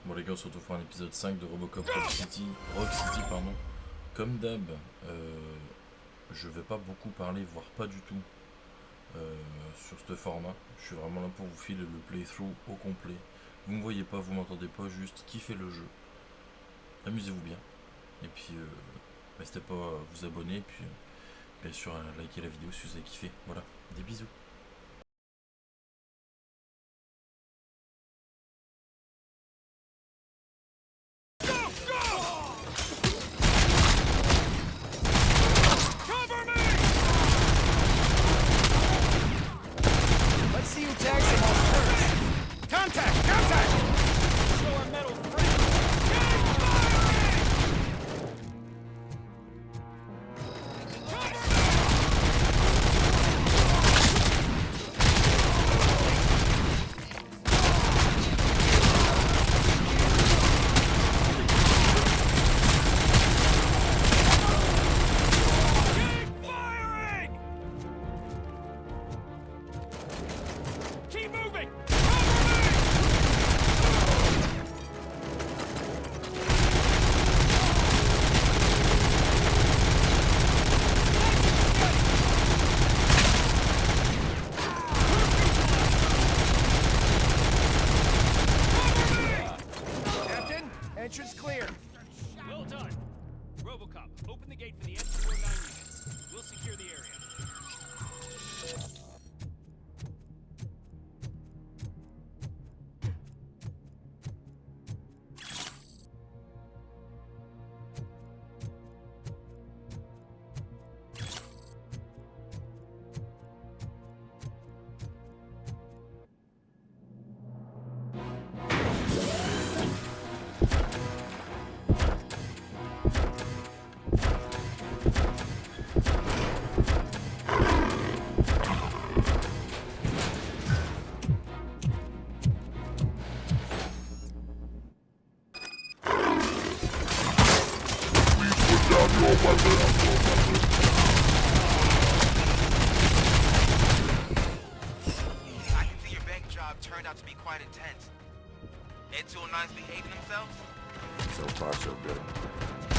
Bon les gars, on se retrouve pour un épisode 5 de Robocop Rock City, pardon. Comme d'hab, je vais pas beaucoup parler, voire pas du tout, sur ce format. Je suis vraiment là pour vous filer le playthrough au complet. Vous me voyez pas, vous m'entendez pas, juste kiffez le jeu. Amusez-vous bien. Et puis, n'hésitez pas à vous abonner, et puis, bien sûr, à liker la vidéo si vous avez kiffé. Voilà, des bisous. Entrance clear. Well done. Robocop, open the gate for the M209 units. We'll secure the area. I can see your bank job turned out to be quite intense. N209's behaving themselves? So far, so good.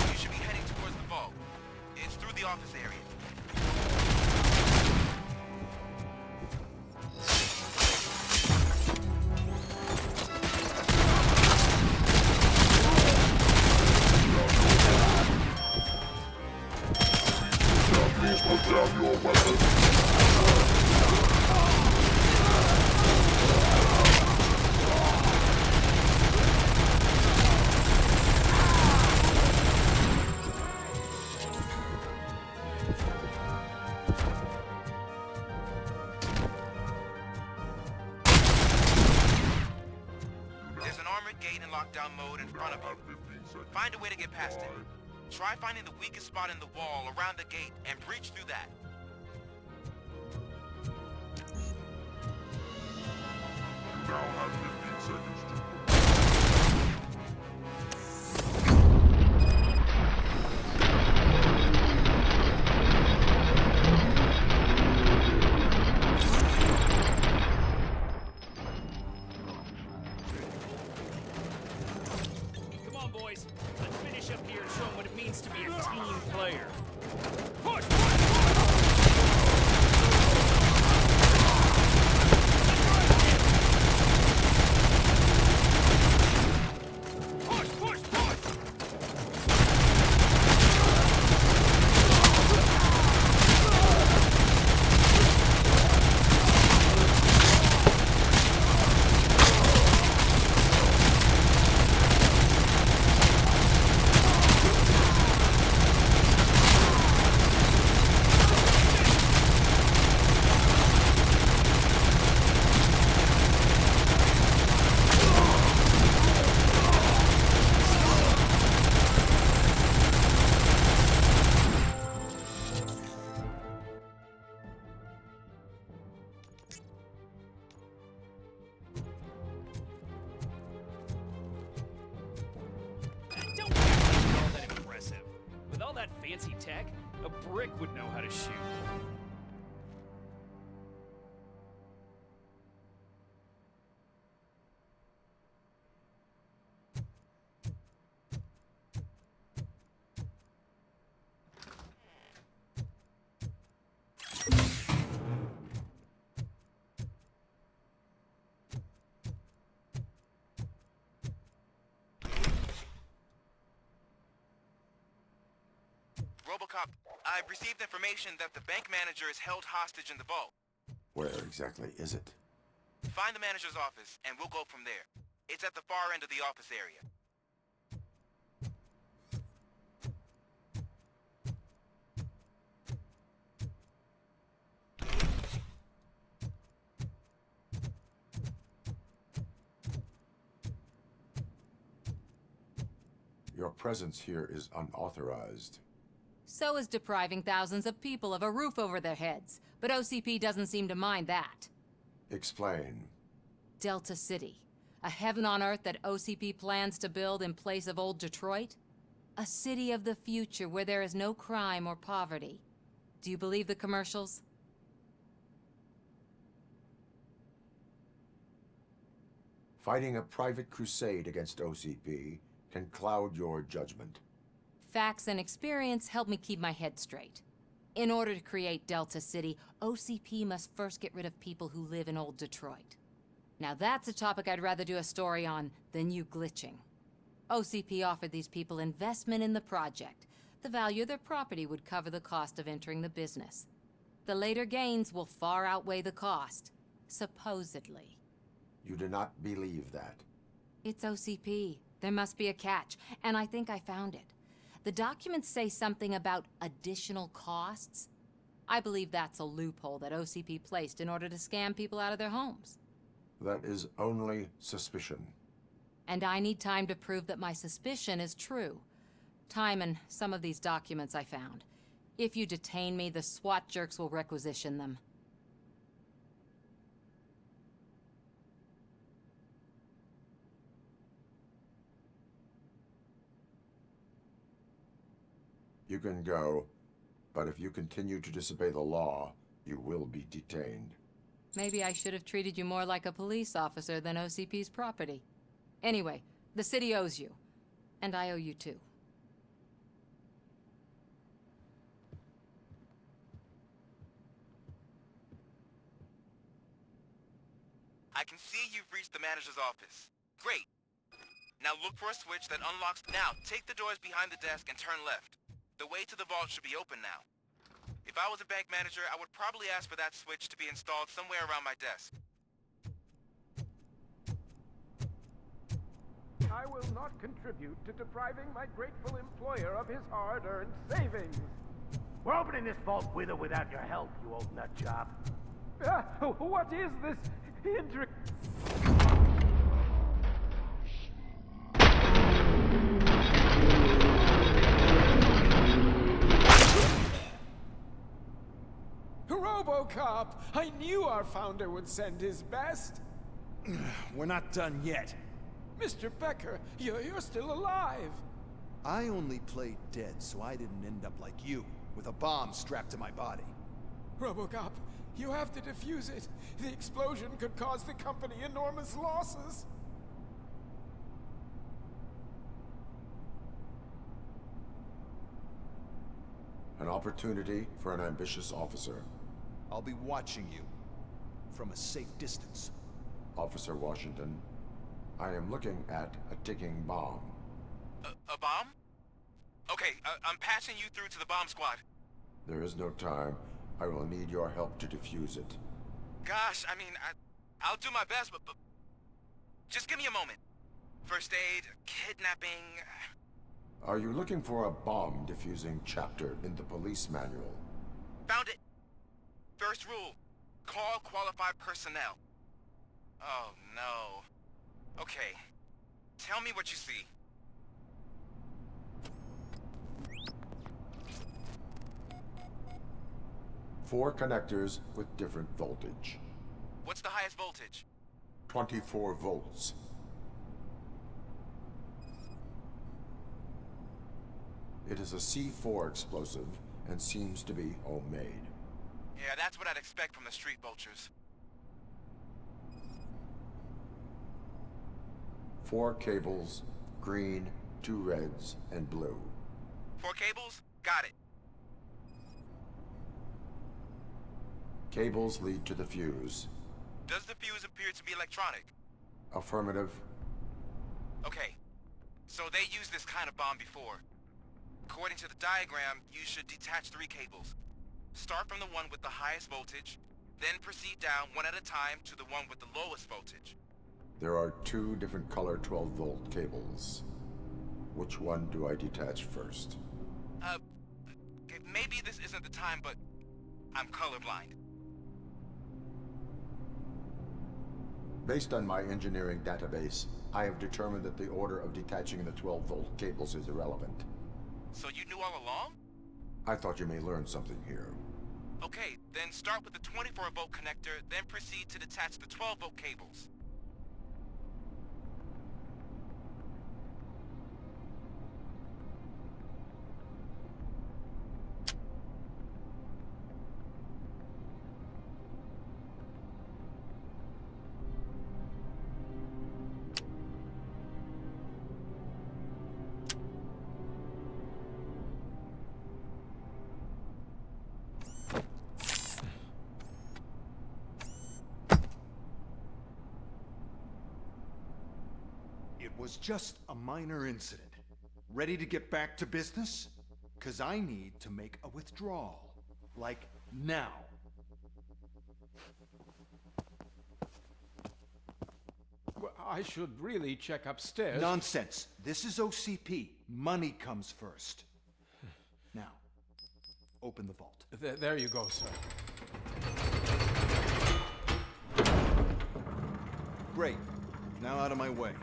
You should be heading towards the vault. It's through the office area. Please put down your weapon. There's an armored gate in lockdown mode in front of you. Find a way to get past it. Try finding the weakest spot in the wall around the gate and breach through that. You now have 15 seconds to... Come on, boys. Let's finish up here and show them what it means to be a team player. Push! Push! Push! Push! Push! Don't be all that impressive. With all that fancy tech, a brick would know how to shoot. Robocop, I've received information that the bank manager is held hostage in the vault. Where exactly is it? Find the manager's office, and we'll go from there. It's at the far end of the office area. Your presence here is unauthorized. So is depriving thousands of people of a roof over their heads. But OCP doesn't seem to mind that. Explain. Delta City. A heaven on earth that OCP plans to build in place of old Detroit? A city of the future where there is no crime or poverty. Do you believe the commercials? Fighting a private crusade against OCP can cloud your judgment. Facts and experience help me keep my head straight. In order to create Delta City, OCP must first get rid of people who live in old Detroit. Now that's a topic I'd rather do a story on than you glitching. OCP offered these people investment in the project. The value of their property would cover the cost of entering the business. The later gains will far outweigh the cost, supposedly. You do not believe that. It's OCP. There must be a catch, and I think I found it. The documents say something about additional costs. I believe that's a loophole that OCP placed in order to scam people out of their homes. That is only suspicion. And I need time to prove that my suspicion is true. Time and some of these documents I found. If you detain me, the SWAT jerks will requisition them. You can go, but if you continue to disobey the law, you will be detained. Maybe I should have treated you more like a police officer than OCP's property. Anyway, the city owes you. And I owe you too. I can see you've reached the manager's office. Great. Now look for a switch that unlocks... Now, take the doors behind the desk and turn left. The way to the vault should be open now. If I was a bank manager, I would probably ask for that switch to be installed somewhere around my desk. I will not contribute to depriving my grateful employer of his hard-earned savings. We're opening this vault with or without your help, you old nut job. What is this intric... Robocop! I knew our founder would send his best. We're not done yet. Mr. Becker, you're still alive. I only played dead so I didn't end up like you, with a bomb strapped to my body. Robocop, you have to defuse it. The explosion could cause the company enormous losses. An opportunity for an ambitious officer. I'll be watching you, from a safe distance. Officer Washington, I am looking at a ticking bomb. A bomb? Okay, I'm passing you through to the bomb squad. There is no time. I will need your help to defuse it. Gosh, I mean, I'll do my best, but just give me a moment. First aid, kidnapping... Are you looking for a bomb defusing chapter in the police manual? Found it. First rule, call qualified personnel. Oh, no. Okay, tell me what you see. Four connectors with different voltage. What's the highest voltage? 24 volts. It is a C4 explosive and seems to be homemade. Yeah, that's what I'd expect from the street vultures. 4 cables, green, 2 reds, and blue. 4 cables? Got it. Cables lead to the fuse. Does the fuse appear to be electronic? Affirmative. Okay, so they used this kind of bomb before. According to the diagram, you should detach 3 cables. Start from the one with the highest voltage, then proceed down one at a time to the one with the lowest voltage. There are 2 different color 12-volt cables. Which one do I detach first? Okay, maybe this isn't the time, but I'm colorblind. Based on my engineering database, I have determined that the order of detaching the 12-volt cables is irrelevant. So you knew all along? I thought you may learn something here. Okay, then start with the 24-volt connector, then proceed to detach the 12-volt cables. It was just a minor incident. Ready to get back to business? 'Cause I need to make a withdrawal. Like, now. Well, I should really check upstairs. Nonsense. This is OCP. Money comes first. Now, open the vault. There you go, sir. Great. Now out of my way.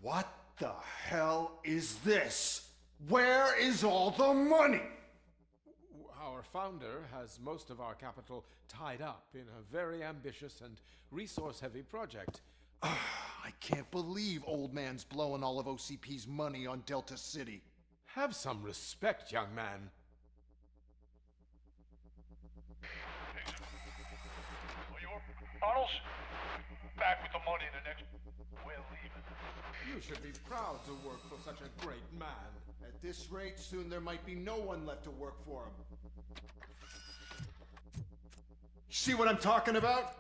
What the hell is this? Where is all the money? Our founder has most of our capital tied up in a very ambitious and resource-heavy project. I can't believe old man's blowing all of OCP's money on Delta City. Have some respect, young man. Arnold, back with the money in the next... We're leaving. You should be proud to work for such a great man. At this rate, soon there might be no one left to work for him. See what I'm talking about?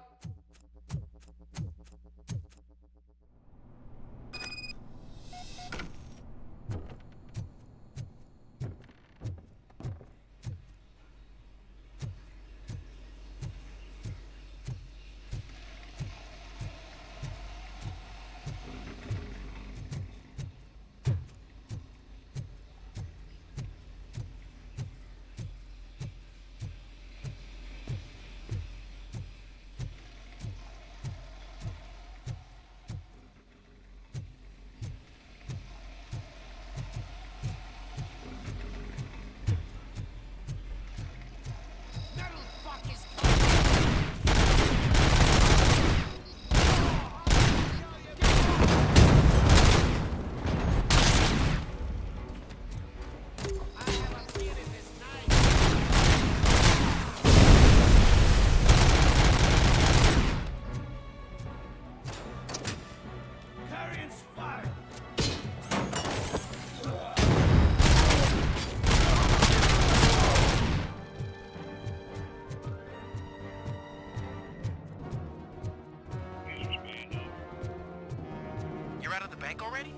Already?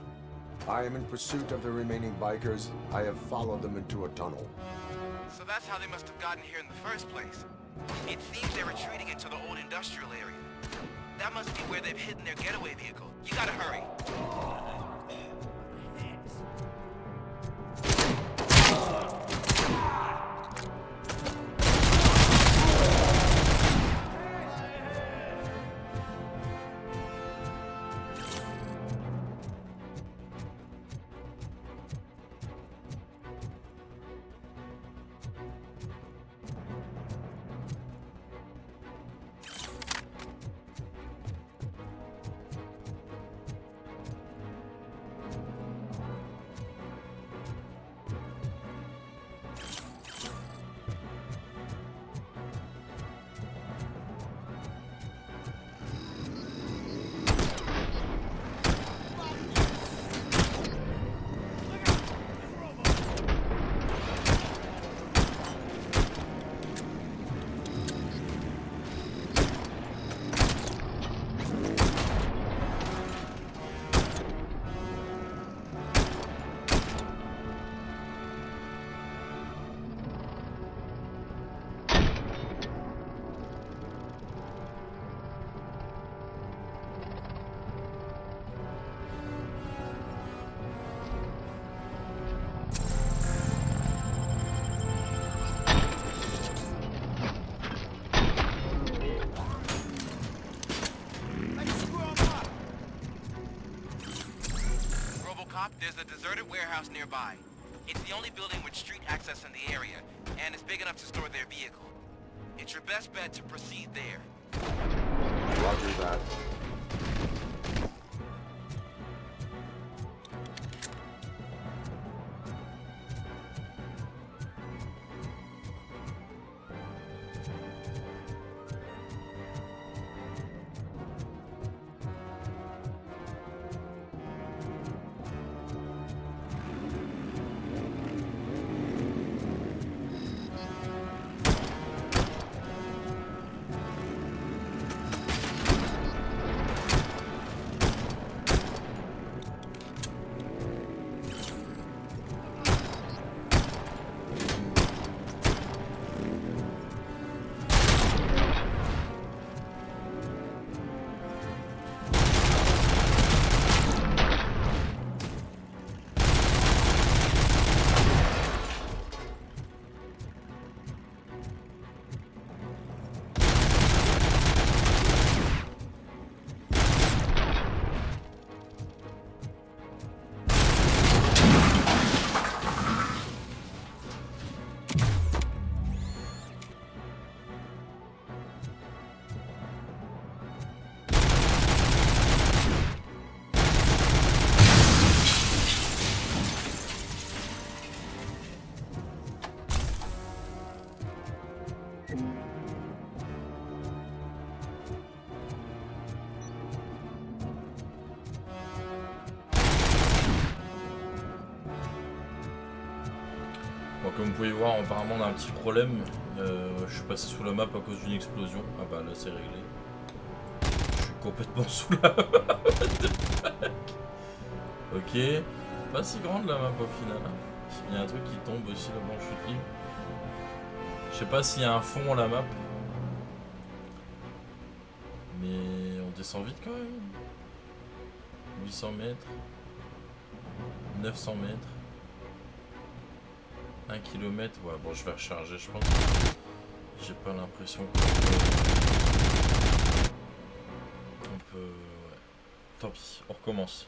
I am in pursuit of the remaining bikers. I have followed them into a tunnel. So that's how they must have gotten here in the first place. It seems they're retreating into the old industrial area. That must be where they've hidden their getaway vehicle. You gotta hurry. There's a deserted warehouse nearby. It's the only building with street access in the area, and it's big enough to store their vehicle. It's your best bet to proceed there. Roger that. Bon, comme vous pouvez voir, apparemment on a un petit problème. Je suis passé sous la map à cause d'une explosion. Ah bah là c'est réglé. Je suis complètement sous la map. What the fuck? Ok. Pas si grande la map au final. Il y a un truc qui tombe aussi là-bas en chute libre. Je sais pas s'il y a un fond à la map. Mais on descend vite quand même. 800 mètres. 900 mètres. 1 km, ouais, bon, je vais recharger, je pense. J'ai pas l'impression qu'on peut. Ouais. Tant pis, on recommence.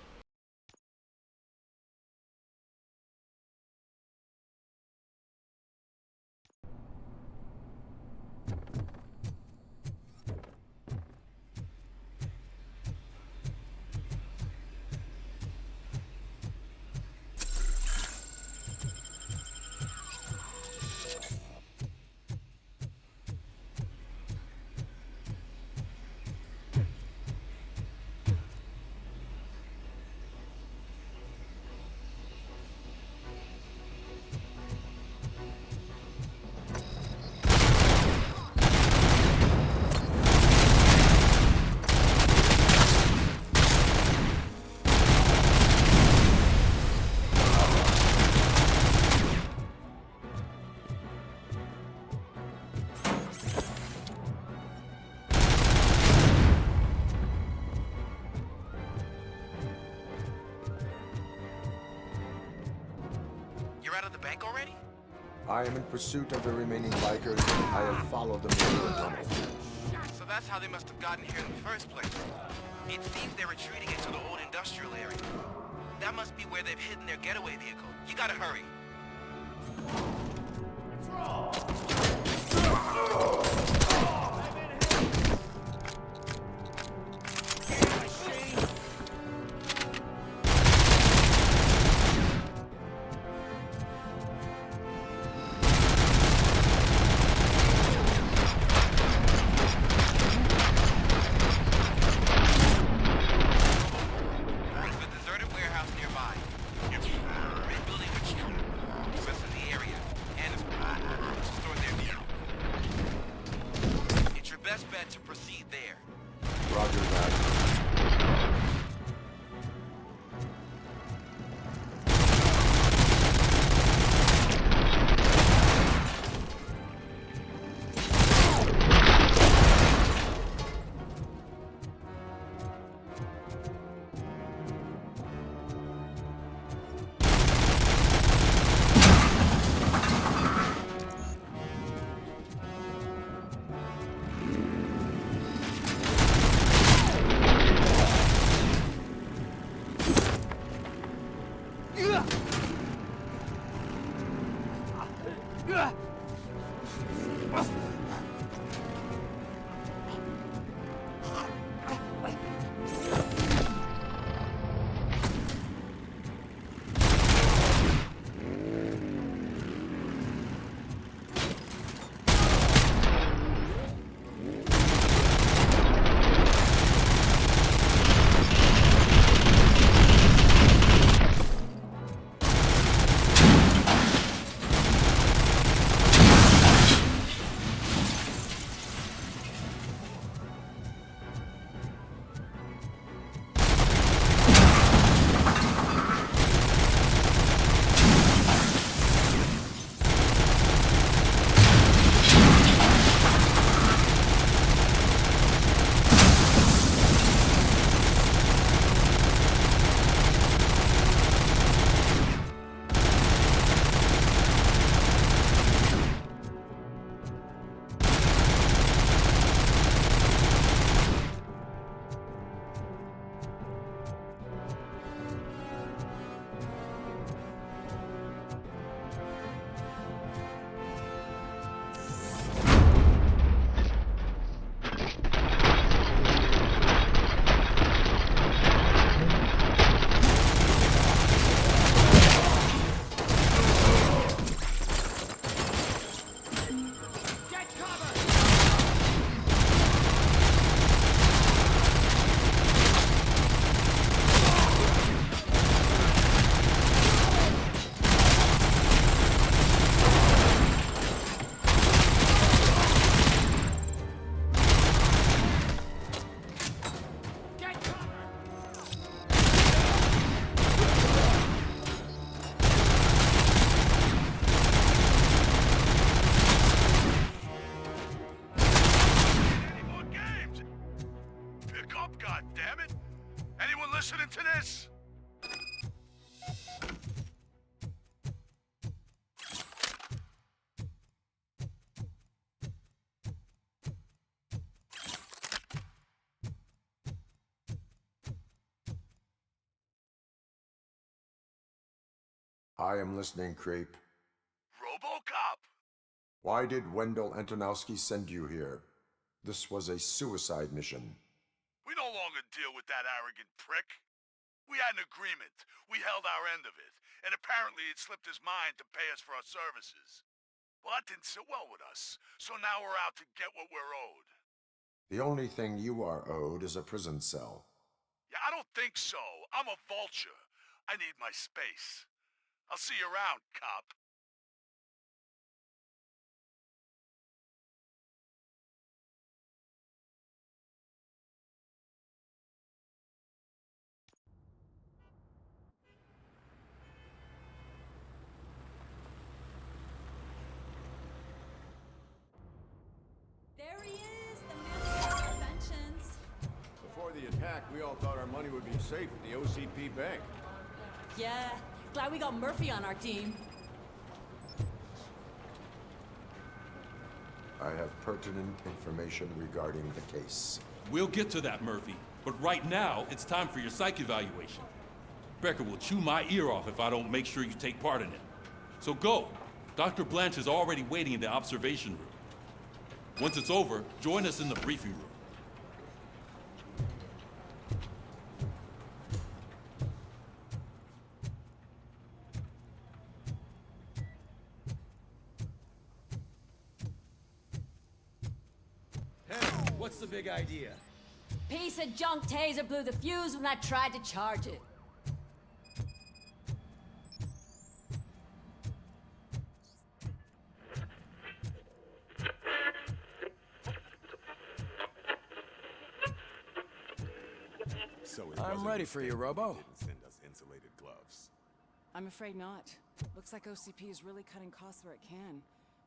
You're out of the bank already? I am in pursuit of the remaining bikers. I have followed them into the tunnel. So that's how they must have gotten here in the first place. It seems they're retreating into the old industrial area. That must be where they've hidden their getaway vehicle. You gotta hurry. There's a deserted warehouse nearby. Red building with listening to this? I am listening, Creep. Robocop? Why did Wendell Antonowski send you here? This was a suicide mission. We no longer deal with that arrogant prick. We had an agreement. We held our end of it. And apparently it slipped his mind to pay us for our services. Well, that didn't sit well with us. So now we're out to get what we're owed. The only thing you are owed is a prison cell. Yeah, I don't think so. I'm a vulture. I need my space. I'll see you around, cop. There he is, the man of all inventions. Before the attack, we all thought our money would be safe at the OCP bank. Yeah, glad we got Murphy on our team. I have pertinent information regarding the case. We'll get to that, Murphy. But right now, it's time for your psych evaluation. Becker will chew my ear off if I don't make sure you take part in it. So go. Dr. Blanche is already waiting in the observation room. Once it's over, join us in the briefing room. Hey, what's the big idea? Piece of junk taser blew the fuse when I tried to charge it. I'm ready for you, Robo. Send us insulated gloves. I'm afraid not. Looks like OCP is really cutting costs where it can.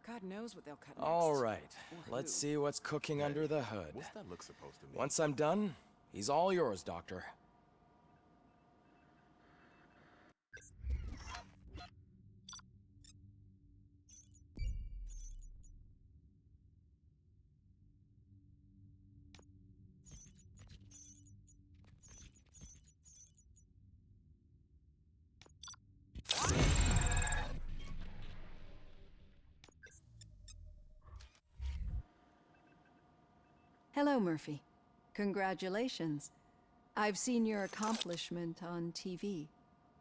God knows what they'll cut next. All right, Or let's who. see what's cooking under the hood. What's that look supposed to mean? Once I'm done, he's all yours, Doctor. Hello, Murphy. Congratulations. I've seen your accomplishment on TV.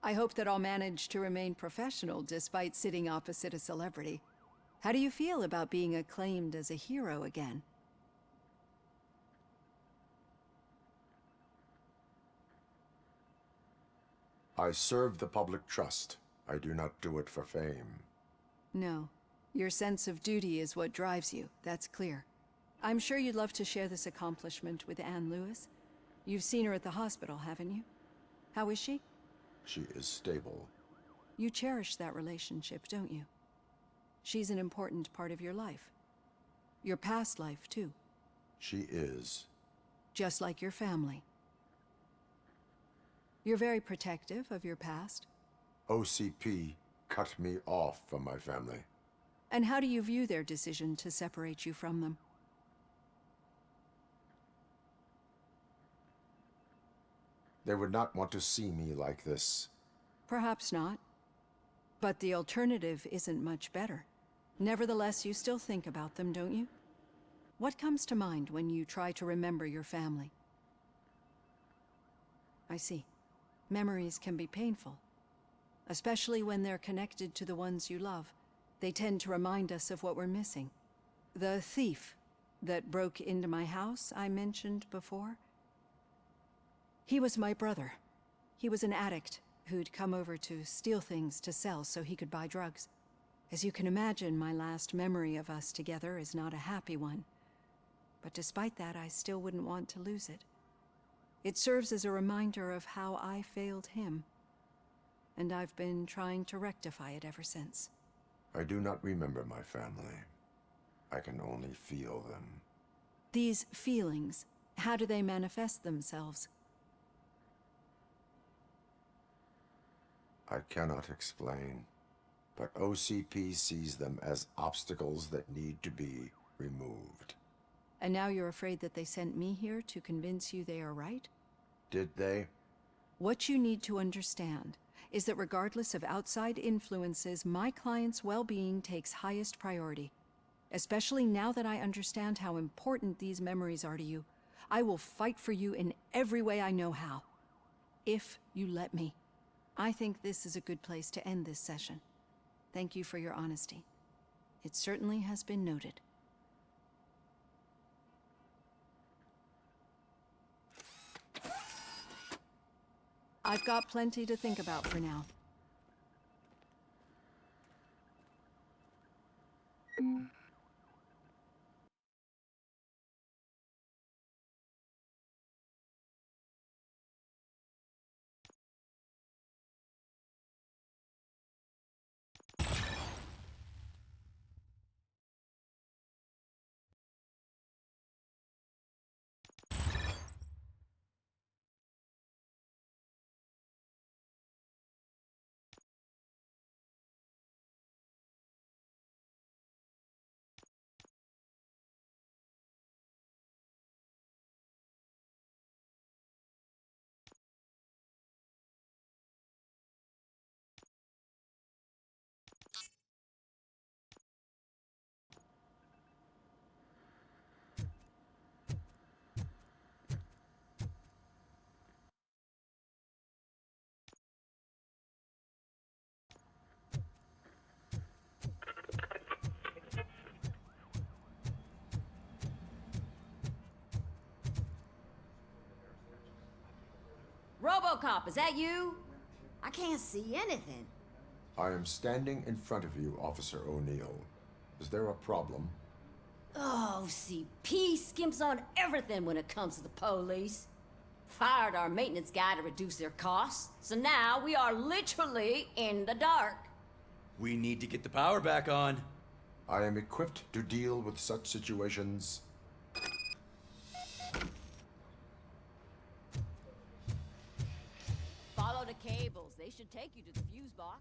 I hope that I'll manage to remain professional despite sitting opposite a celebrity. How do you feel about being acclaimed as a hero again? I serve the public trust. I do not do it for fame. No. Your sense of duty is what drives you, that's clear. I'm sure you'd love to share this accomplishment with Anne Lewis. You've seen her at the hospital, haven't you? How is she? She is stable. You cherish that relationship, don't you? She's an important part of your life. Your past life, too. She is. Just like your family. You're very protective of your past. OCP cut me off from my family. And how do you view their decision to separate you from them? They would not want to see me like this. Perhaps not. But the alternative isn't much better. Nevertheless, you still think about them, don't you? What comes to mind when you try to remember your family? I see. Memories can be painful. Especially when they're connected to the ones you love. They tend to remind us of what we're missing. The thief that broke into my house I mentioned before? He was my brother. He was an addict who'd come over to steal things to sell so he could buy drugs. As you can imagine, my last memory of us together is not a happy one. But despite that, I still wouldn't want to lose it. It serves as a reminder of how I failed him. And I've been trying to rectify it ever since. I do not remember my family. I can only feel them. These feelings, how do they manifest themselves? I cannot explain, but OCP sees them as obstacles that need to be removed. And now you're afraid that they sent me here to convince you they are right? Did they? What you need to understand is that regardless of outside influences, my client's well-being takes highest priority. Especially now that I understand how important these memories are to you, I will fight for you in every way I know how. If you let me. I think this is a good place to end this session. Thank you for your honesty. It certainly has been noted. I've got plenty to think about for now. Robocop, is that you? I can't see anything. I am standing in front of you, Officer O'Neill. Is there a problem? Oh, CP skimps on everything when it comes to the police. Fired our maintenance guy to reduce their costs, so now we are literally in the dark. We need to get the power back on. I am equipped to deal with such situations. Follow the cables. They should take you to the fuse box.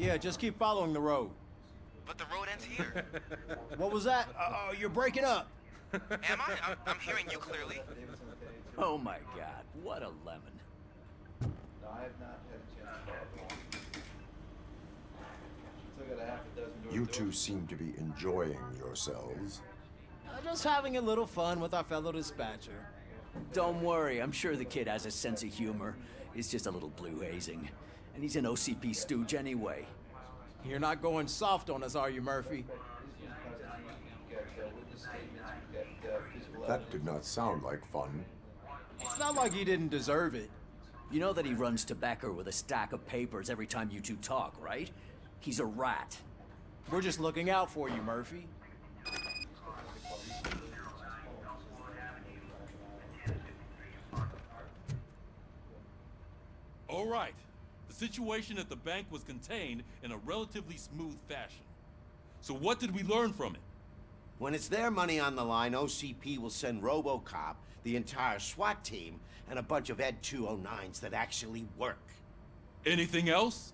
Yeah, just keep following the road. But the road ends here. What was that? You're breaking up. Am I? I'm hearing you clearly. Oh my god, what a lemon. You two seem to be enjoying yourselves. Just having a little fun with our fellow dispatcher. Don't worry, I'm sure the kid has a sense of humor. It's just a little blue hazing. And he's an OCP stooge anyway. You're not going soft on us, are you, Murphy? That did not sound like fun. It's not like he didn't deserve it. You know that he runs tobacco with a stack of papers every time you two talk, right? He's a rat. We're just looking out for you, Murphy. All right. The situation at the bank was contained in a relatively smooth fashion. So what did we learn from it? When it's their money on the line, OCP will send Robocop, the entire SWAT team, and a bunch of Ed 209s that actually work. Anything else?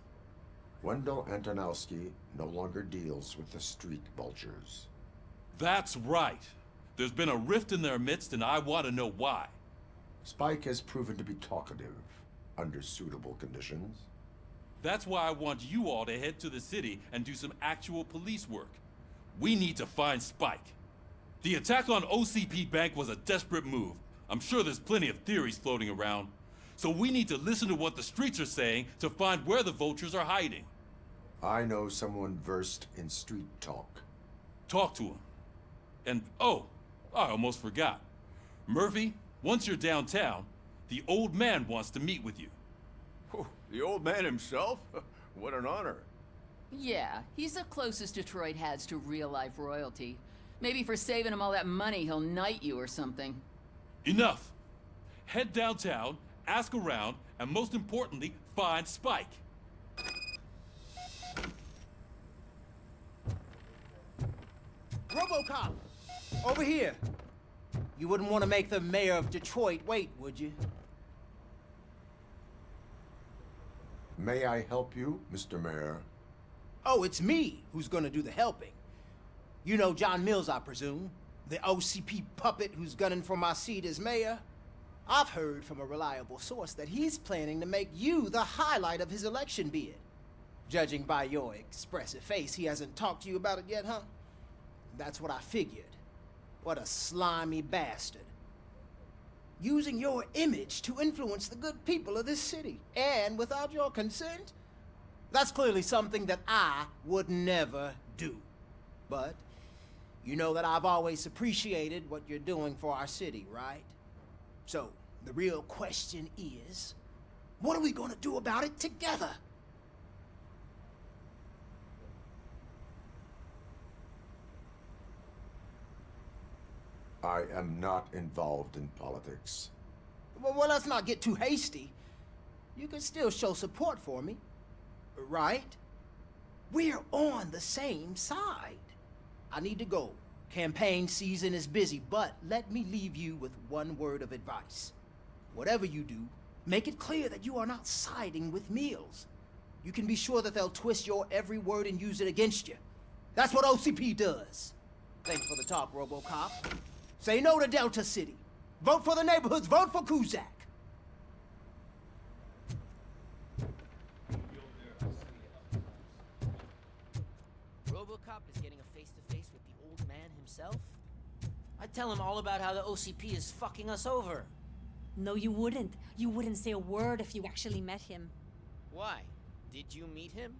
Wendell Antonowski no longer deals with the street vultures. That's right. There's been a rift in their midst, and I want to know why. Spike has proven to be talkative under suitable conditions. That's why I want you all to head to the city and do some actual police work. We need to find Spike. The attack on OCP Bank was a desperate move. I'm sure there's plenty of theories floating around. So we need to listen to what the streets are saying to find where the vultures are hiding. I know someone versed in street talk. Talk to him. And, oh, I almost forgot. Murphy, once you're downtown, the old man wants to meet with you. Oh, the old man himself? What an honor. Yeah, he's the closest Detroit has to real-life royalty. Maybe for saving him all that money, he'll knight you or something. Enough! Head downtown, ask around, and most importantly, find Spike. Robocop! Over here! You wouldn't want to make the mayor of Detroit wait, would you? May I help you, Mr. Mayor? Oh, it's me who's gonna do the helping. You know John Mills, I presume? The OCP puppet who's gunning for my seat as mayor? I've heard from a reliable source that he's planning to make you the highlight of his election bid. Judging by your expressive face, he hasn't talked to you about it yet, huh? That's what I figured. What a slimy bastard. Using your image to influence the good people of this city, and without your consent? That's clearly something that I would never do. But you know that I've always appreciated what you're doing for our city, right? So, the real question is, what are we gonna do about it together? I am not involved in politics. Well, let's not get too hasty. You can still show support for me, right? We're on the same side. I need to go. Campaign season is busy, but let me leave you with one word of advice. Whatever you do, make it clear that you are not siding with Mills. You can be sure that they'll twist your every word and use it against you. That's what OCP does. Thanks for the talk, Robocop. Say no to Delta City. Vote for the neighborhoods. Vote for Kuzak. Robocop is getting a face-to-face with the old man himself? I'd tell him all about how the OCP is fucking us over. No, you wouldn't. You wouldn't say a word if you actually met him. Why? Did you meet him?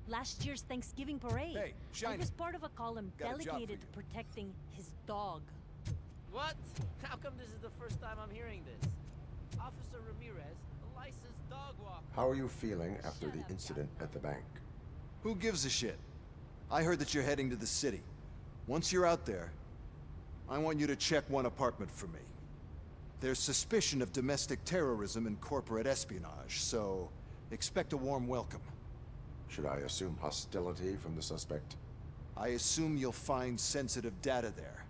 Last year's Thanksgiving parade. Hey, Shiny. I was part of a column Got a job for delegated you. to protecting his dog. What? How come this is the first time I'm hearing this? Officer Ramirez, a licensed dog walker. How are you feeling after the incident at the bank? Who gives a shit? I heard that you're heading to the city. Once you're out there, I want you to check one apartment for me. There's suspicion of domestic terrorism and corporate espionage, so expect a warm welcome. Should I assume hostility from the suspect? I assume you'll find sensitive data there.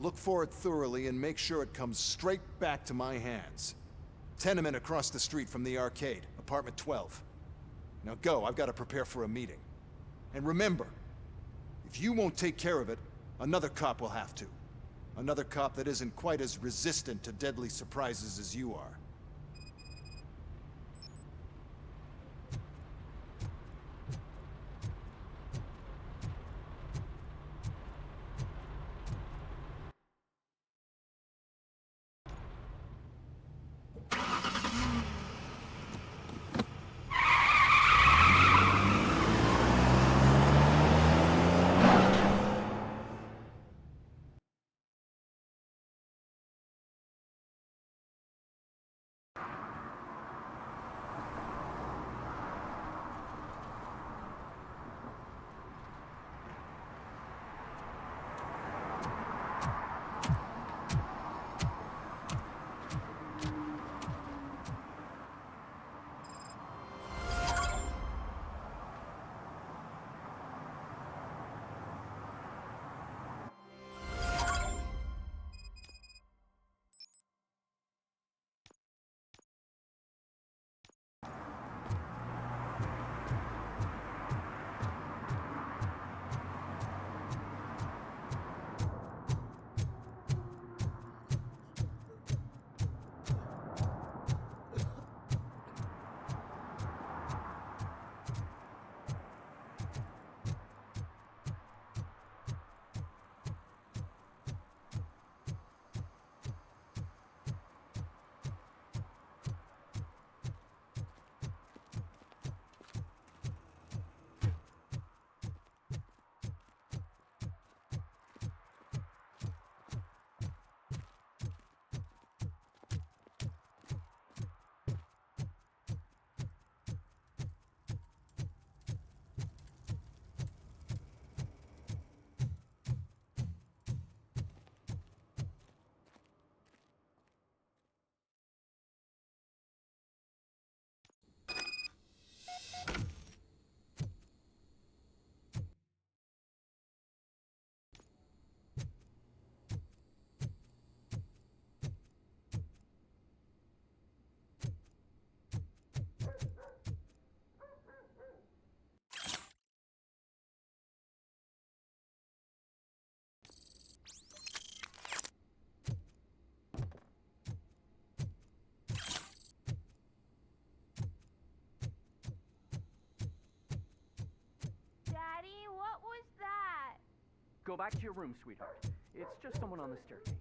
Look for it thoroughly and make sure it comes straight back to my hands. Tenement across the street from the arcade, apartment 12. Now go, I've got to prepare for a meeting. And remember, if you won't take care of it, another cop will have to. Another cop that isn't quite as resistant to deadly surprises as you are. Go back to your room, sweetheart. It's just someone on the staircase.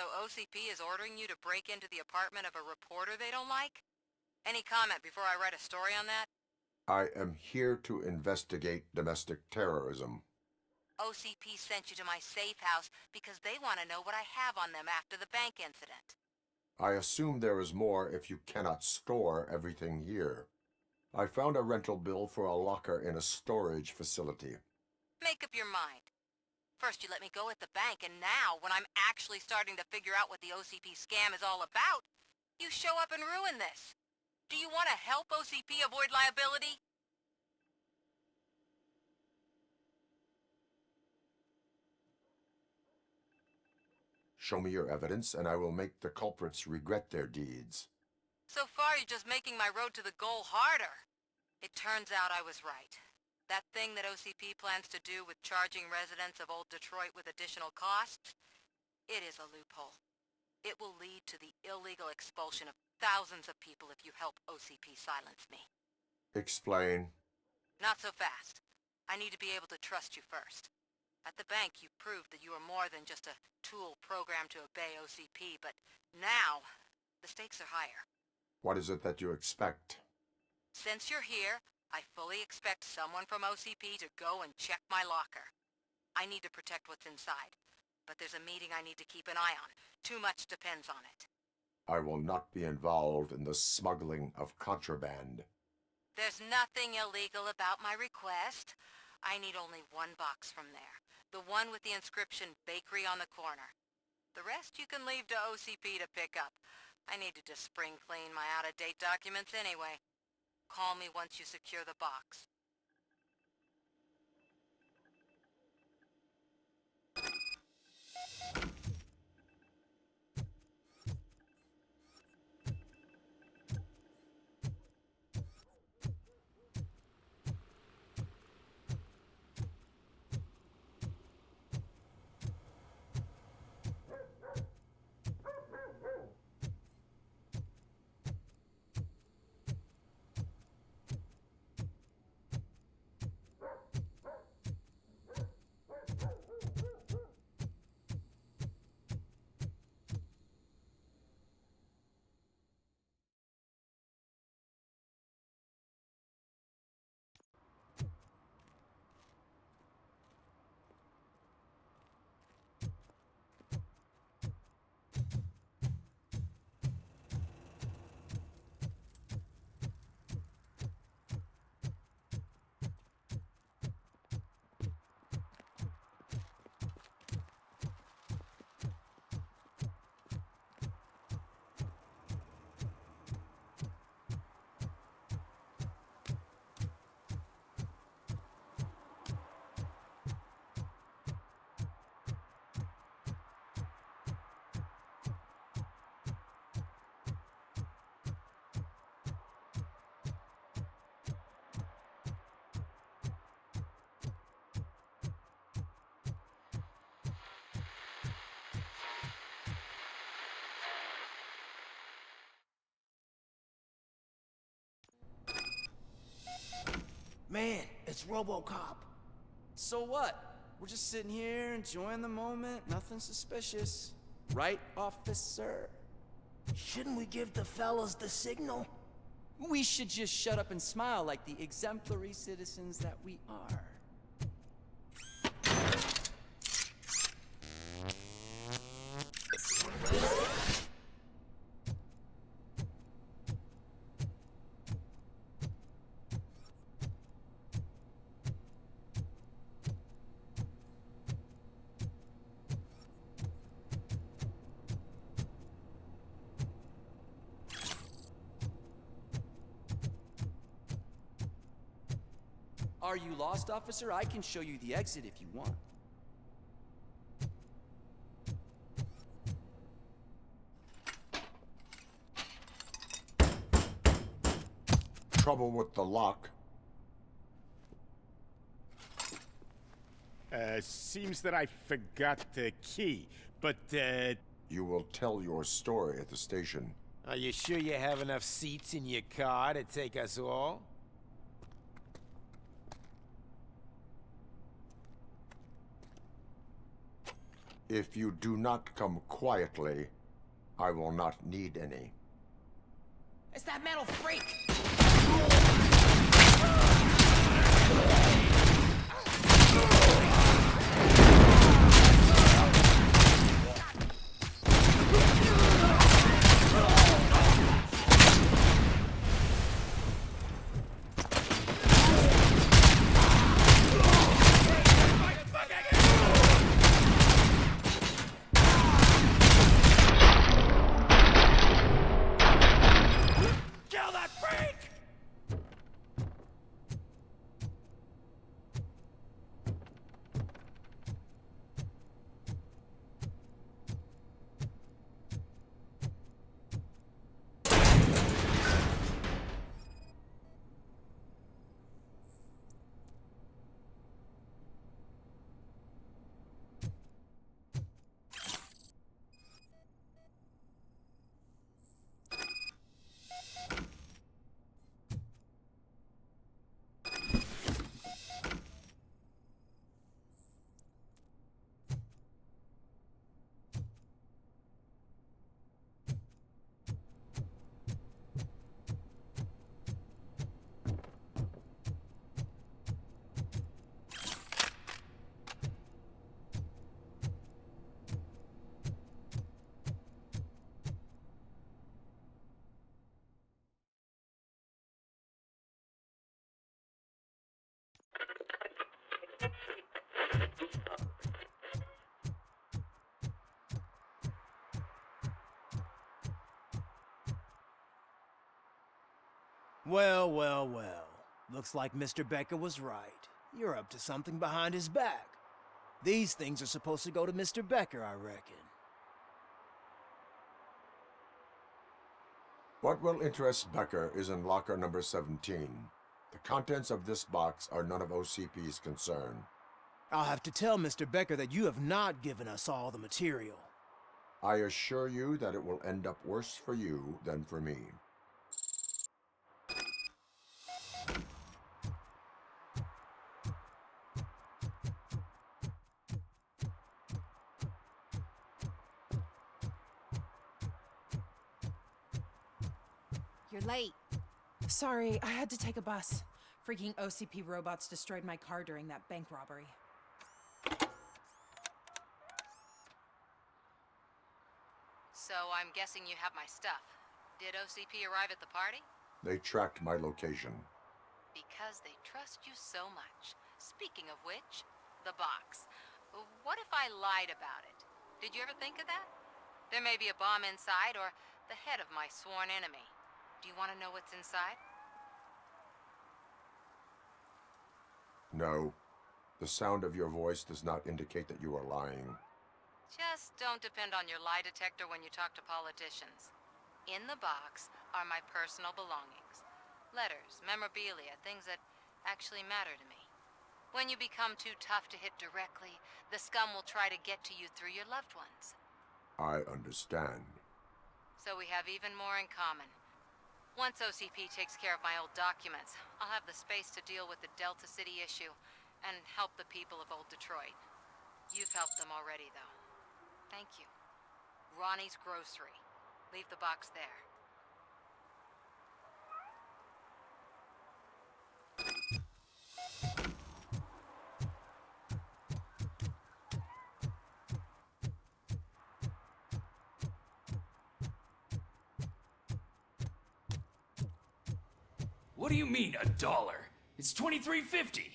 So OCP is ordering you to break into the apartment of a reporter they don't like? Any comment before I write a story on that? I am here to investigate domestic terrorism. OCP sent you to my safe house because they want to know what I have on them after the bank incident. I assume there is more if you cannot store everything here. I found a rental bill for a locker in a storage facility. Make up your mind. First you let me go at the bank, and now, when I'm actually starting to figure out what the OCP scam is all about, you show up and ruin this. Do you want to help OCP avoid liability? Show me your evidence, and I will make the culprits regret their deeds. So far, you're just making my road to the goal harder. It turns out I was right. That thing that OCP plans to do with charging residents of Old Detroit with additional costs, it is a loophole. It will lead to the illegal expulsion of thousands of people if you help OCP silence me. Explain. Not so fast. I need to be able to trust you first. At the bank, you proved that you are more than just a tool programmed to obey OCP, but now, the stakes are higher. What is it that you expect? Since you're here, I fully expect someone from OCP to go and check my locker. I need to protect what's inside, but there's a meeting I need to keep an eye on. Too much depends on it. I will not be involved in the smuggling of contraband. There's nothing illegal about my request. I need only one box from there. The one with the inscription Bakery on the corner. The rest you can leave to OCP to pick up. I needed to spring clean my out-of-date documents anyway. Call me once you secure the box. Man, it's Robocop. So what? We're just sitting here enjoying the moment, nothing suspicious. Right, officer? Shouldn't we give the fellas the signal? We should just shut up and smile like the exemplary citizens that we are. Are you lost, officer? I can show you the exit if you want. Trouble with the lock. Seems that I forgot the key, but, You will tell your story at the station. Are you sure you have enough seats in your car to take us all? If you do not come quietly, I will not need any. It's that metal freak! Kill that freak! Well, well, well. Looks like Mr. Becker was right. You're up to something behind his back. These things are supposed to go to Mr. Becker, I reckon. What will interest Becker is in locker number 17. The contents of this box are none of OCP's concern. I'll have to tell Mr. Becker that you have not given us all the material. I assure you that it will end up worse for you than for me. You're late. Sorry, I had to take a bus. Freaking OCP robots destroyed my car during that bank robbery. So I'm guessing you have my stuff. Did OCP arrive at the party? They tracked my location. Because they trust you so much. Speaking of which, the box. What if I lied about it? Did you ever think of that? There may be a bomb inside or the head of my sworn enemy. Do you want to know what's inside? No. The sound of your voice does not indicate that you are lying. Just don't depend on your lie detector when you talk to politicians. In the box are my personal belongings. Letters, memorabilia, things that actually matter to me. When you become too tough to hit directly, the scum will try to get to you through your loved ones. I understand. So we have even more in common. Once OCP takes care of my old documents, I'll have the space to deal with the Delta City issue and help the people of Old Detroit. You've helped them already, though. Thank you. Ronnie's Grocery. Leave the box there. What do you mean, $1? It's $23.50.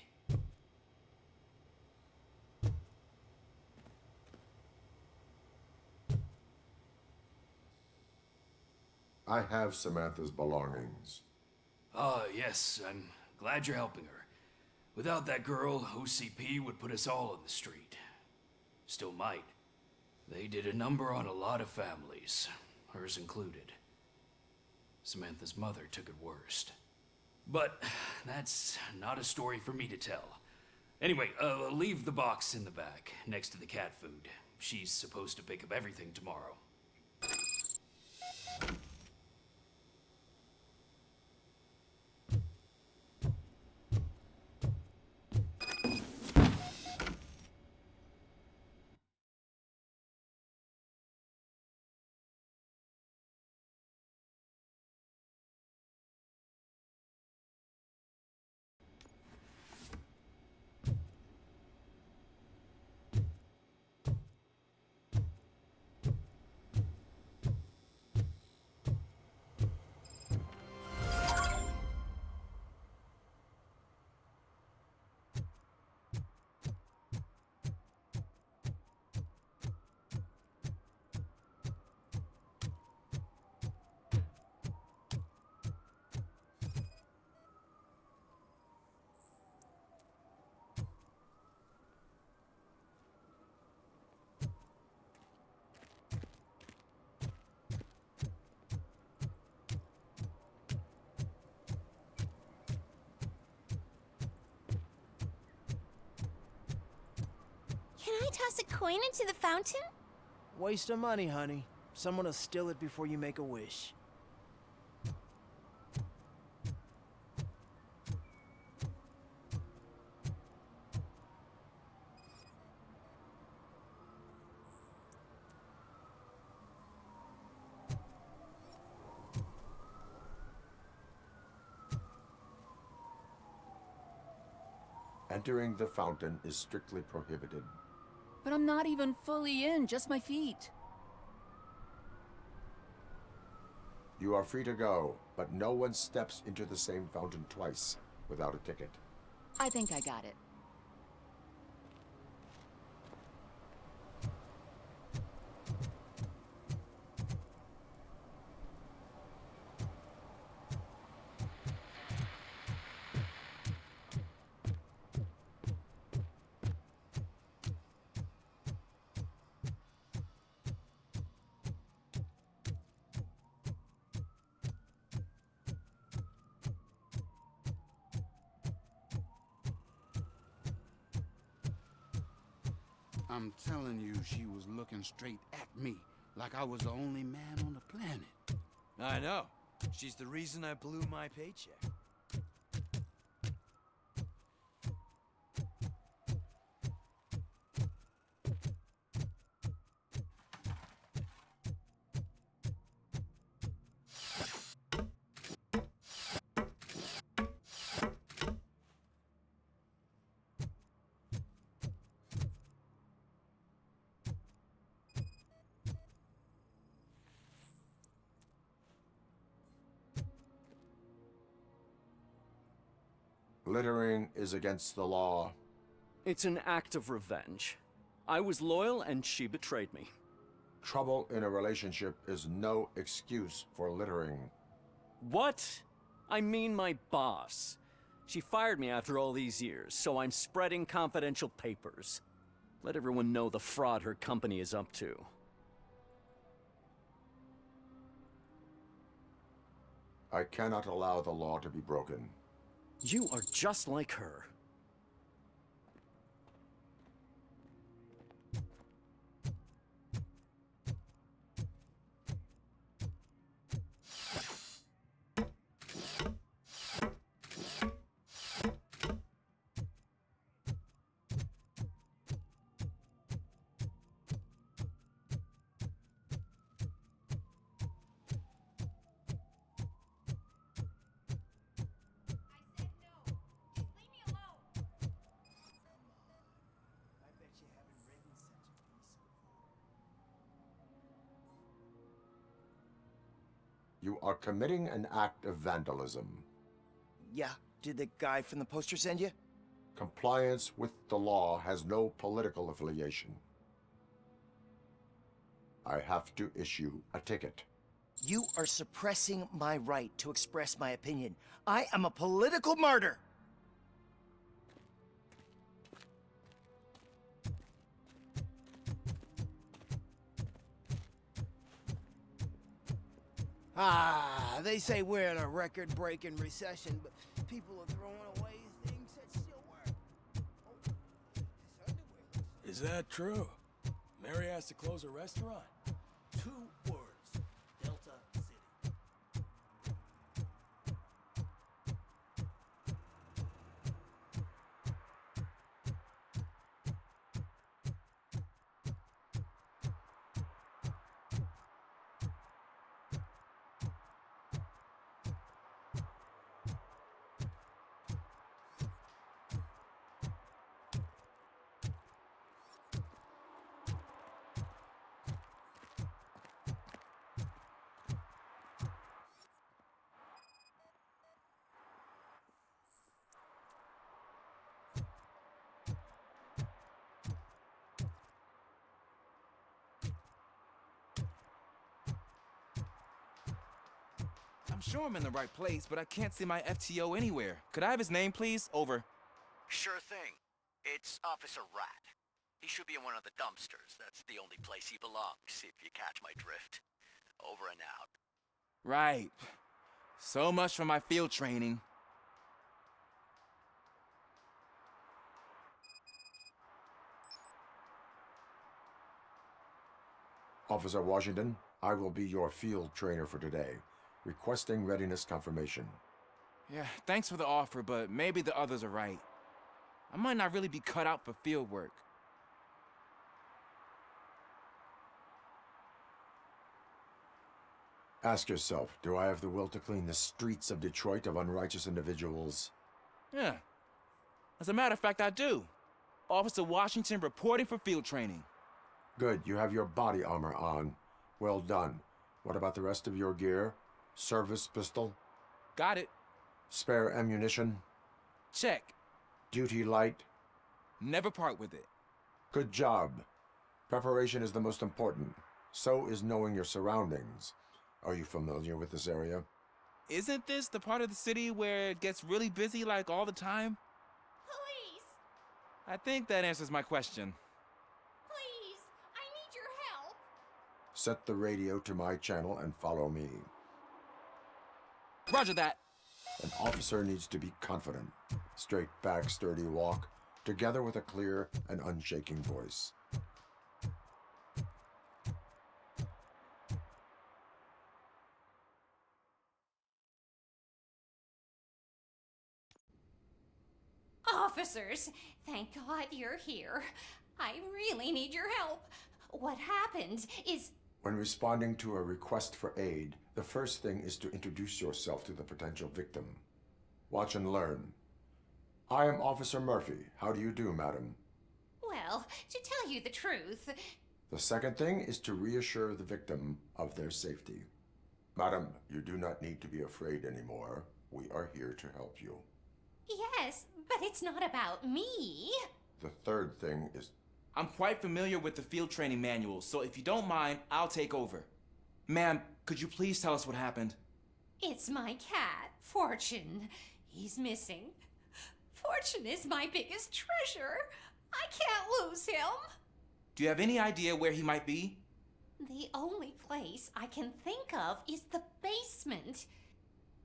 I have Samantha's belongings. Ah, yes, I'm glad you're helping her. Without that girl, OCP would put us all in the street. Still might. They did a number on a lot of families, hers included. Samantha's mother took it worst. But that's not a story for me to tell. Anyway, leave the box in the back, next to the cat food. She's supposed to pick up everything tomorrow. toss a coin into the fountain? Waste of money, honey. Someone will steal it before you make a wish. Entering the fountain is strictly prohibited. But I'm not even fully in, just my feet. You are free to go, but no one steps into the same fountain twice without a ticket. I think I got it. I'm telling you, she was looking straight at me, like I was the only man on the planet. I know. She's the reason I blew my paycheck. Littering is against the law. It's an act of revenge. I was loyal and she betrayed me. Trouble in a relationship is no excuse for littering. What? I mean my boss. She fired me after all these years, so I'm spreading confidential papers. Let everyone know the fraud her company is up to. I cannot allow the law to be broken. You are just like her. You are committing an act of vandalism. Yeah, did the guy from the poster send you? Compliance with the law has no political affiliation. I have to issue a ticket. You are suppressing my right to express my opinion. I am a political martyr! Ah, they say we're in a record-breaking recession, but people are throwing away things that still work. Oh, Is that true? Mary has to close a restaurant? 2 words. Delta City. I'm sure I'm in the right place, but I can't see my FTO anywhere. Could I have his name, please? Over. Sure thing. It's Officer Rat. He should be in one of the dumpsters. That's the only place he belongs, if you catch my drift. Over and out. Right. So much for my field training. Officer Washington, I will be your field trainer for today. Requesting readiness confirmation. Yeah, thanks for the offer, but maybe the others are right. I might not really be cut out for field work. Ask yourself, do I have the will to clean the streets of Detroit of unrighteous individuals? Yeah. As a matter of fact, I do. Officer Washington reporting for field training. Good, you have your body armor on. Well done. What about the rest of your gear? Service pistol? Got it. Spare ammunition? Check. Duty light? Never part with it. Good job. Preparation is the most important. So is knowing your surroundings. Are you familiar with this area? Isn't this the part of the city where it gets really busy like all the time? Police! I think that answers my question. Please! I need your help! Set the radio to my channel and follow me. Roger that. An officer needs to be confident. Straight back, sturdy walk, together with a clear and unshaking voice. Officers, thank God you're here. I really need your help. What happened is... When responding to a request for aid, the first thing is to introduce yourself to the potential victim. Watch and learn. I am Officer Murphy. How do you do, madam? Well, to tell you the truth... The second thing is to reassure the victim of their safety. Madam, you do not need to be afraid anymore. We are here to help you. Yes, but it's not about me. The third thing is... I'm quite familiar with the field training manual, so if you don't mind, I'll take over. Ma'am, could you please tell us what happened? It's my cat, Fortune. He's missing. Fortune is my biggest treasure. I can't lose him. Do you have any idea where he might be? The only place I can think of is the basement.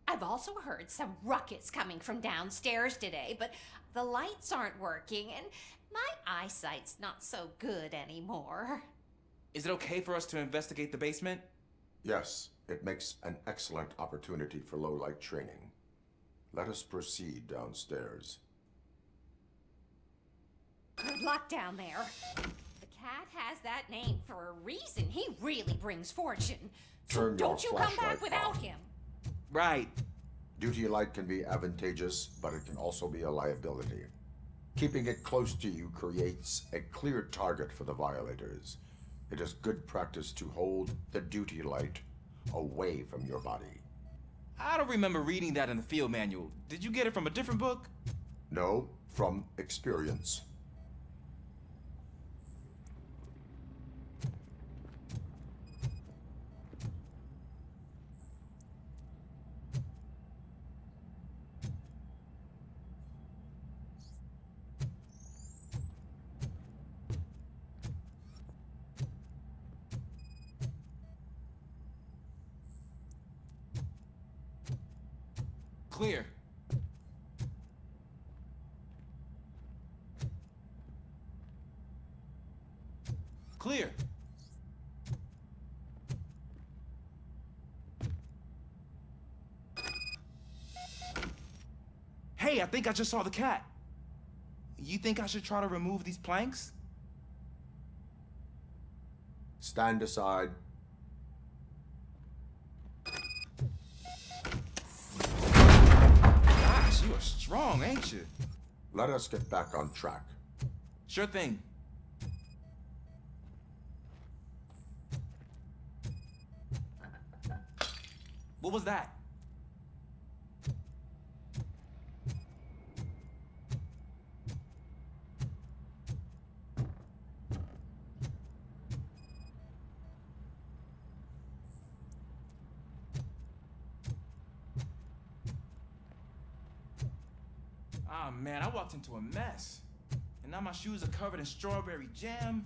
I've also heard some ruckus coming from downstairs today, but the lights aren't working and my eyesight's not so good anymore. Is it okay for us to investigate the basement? Yes, it makes an excellent opportunity for low-light training. Let us proceed downstairs. Good luck down there. The cat has that name for a reason. He really brings fortune. So don't you come back without him. Right. Duty light can be advantageous, but it can also be a liability. Keeping it close to you creates a clear target for the violators. It is good practice to hold the duty light away from your body. I don't remember reading that in the field manual. Did you get it from a different book? No, from experience. Clear. Clear. Hey, I think I just saw the cat. You think I should try to remove these planks? Stand aside. Gosh, you are strong, ain't you? Let us get back on track. Sure thing. What was that? Ah, man, I walked into a mess. And now my shoes are covered in strawberry jam.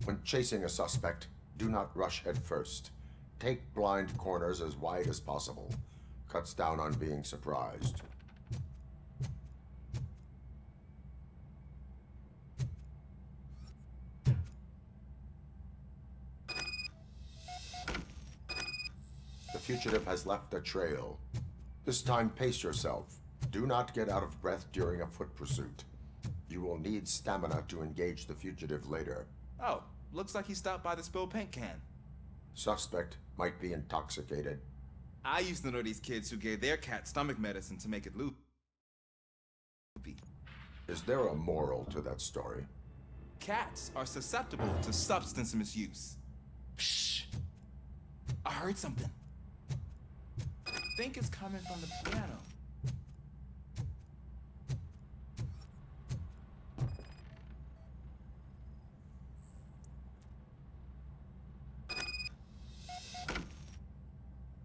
When chasing a suspect, do not rush head first. Take blind corners as wide as possible. Cuts down on being surprised. fugitive has left a trail. This time, pace yourself. Do not get out of breath during a foot pursuit. You will need stamina to engage the fugitive later. Oh, looks like he stopped by the spilled paint can. Suspect might be intoxicated. I used to know these kids who gave their cat stomach medicine to make it loopy. Is there a moral to that story? Cats are susceptible to substance misuse. Shh! I heard something. I think it's coming from the piano.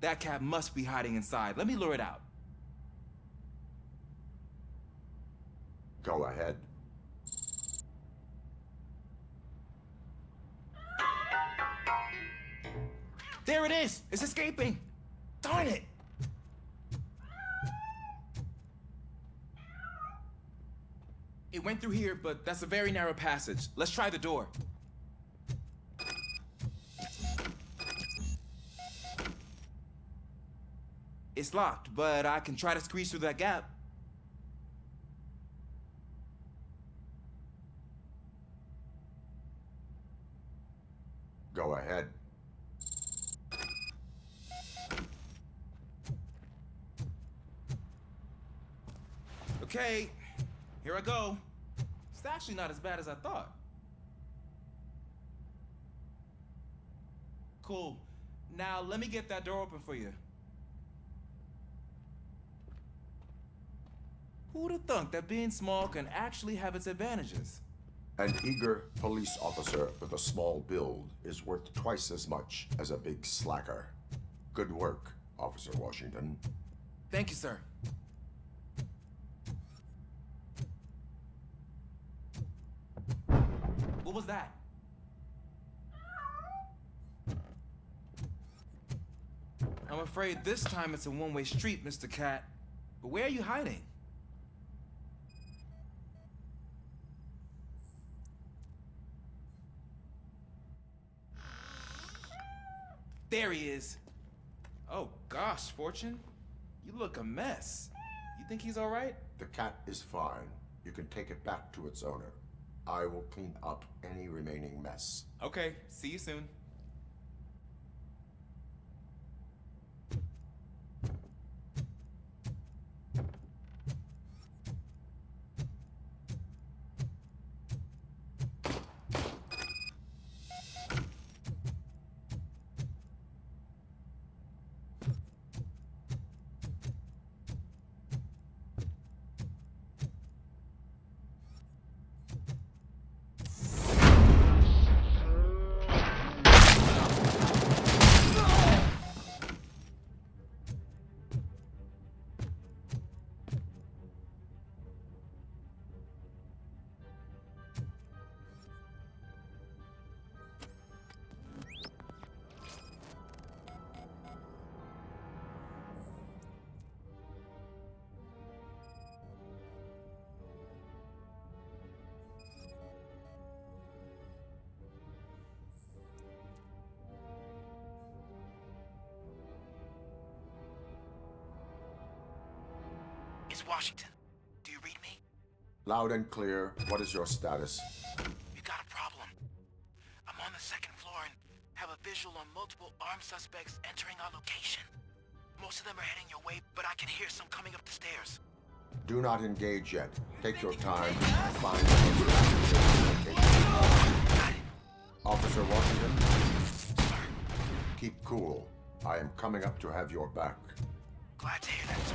That cat must be hiding inside. Let me lure it out. Go ahead. There it is! It's escaping! Darn it! It went through here, but that's a very narrow passage. Let's try the door. It's locked, but I can try to squeeze through that gap. Go ahead. Okay, here I go. It's actually not as bad as I thought. Cool. Now let me get that door open for you. Who'd have thunk that being small can actually have its advantages? An eager police officer with a small build is worth twice as much as a big slacker. Good work, Officer Washington. Thank you, sir. What was that? I'm afraid this time it's a one-way street, Mr. Cat. But where are you hiding? There he is. Oh gosh, Fortune. You look a mess. You think he's all right? The cat is fine. You can take it back to its owner. I will clean up any remaining mess. Okay, see you soon. It's Washington. Do you read me? Loud and clear. What is your status? We got a problem. I'm on the second floor and have a visual on multiple armed suspects entering our location. Most of them are heading your way, but I can hear some coming up the stairs. Do not engage yet. Take your time. Find Officer Washington? Sir. Keep cool. I am coming up to have your back. Glad to hear that, sir.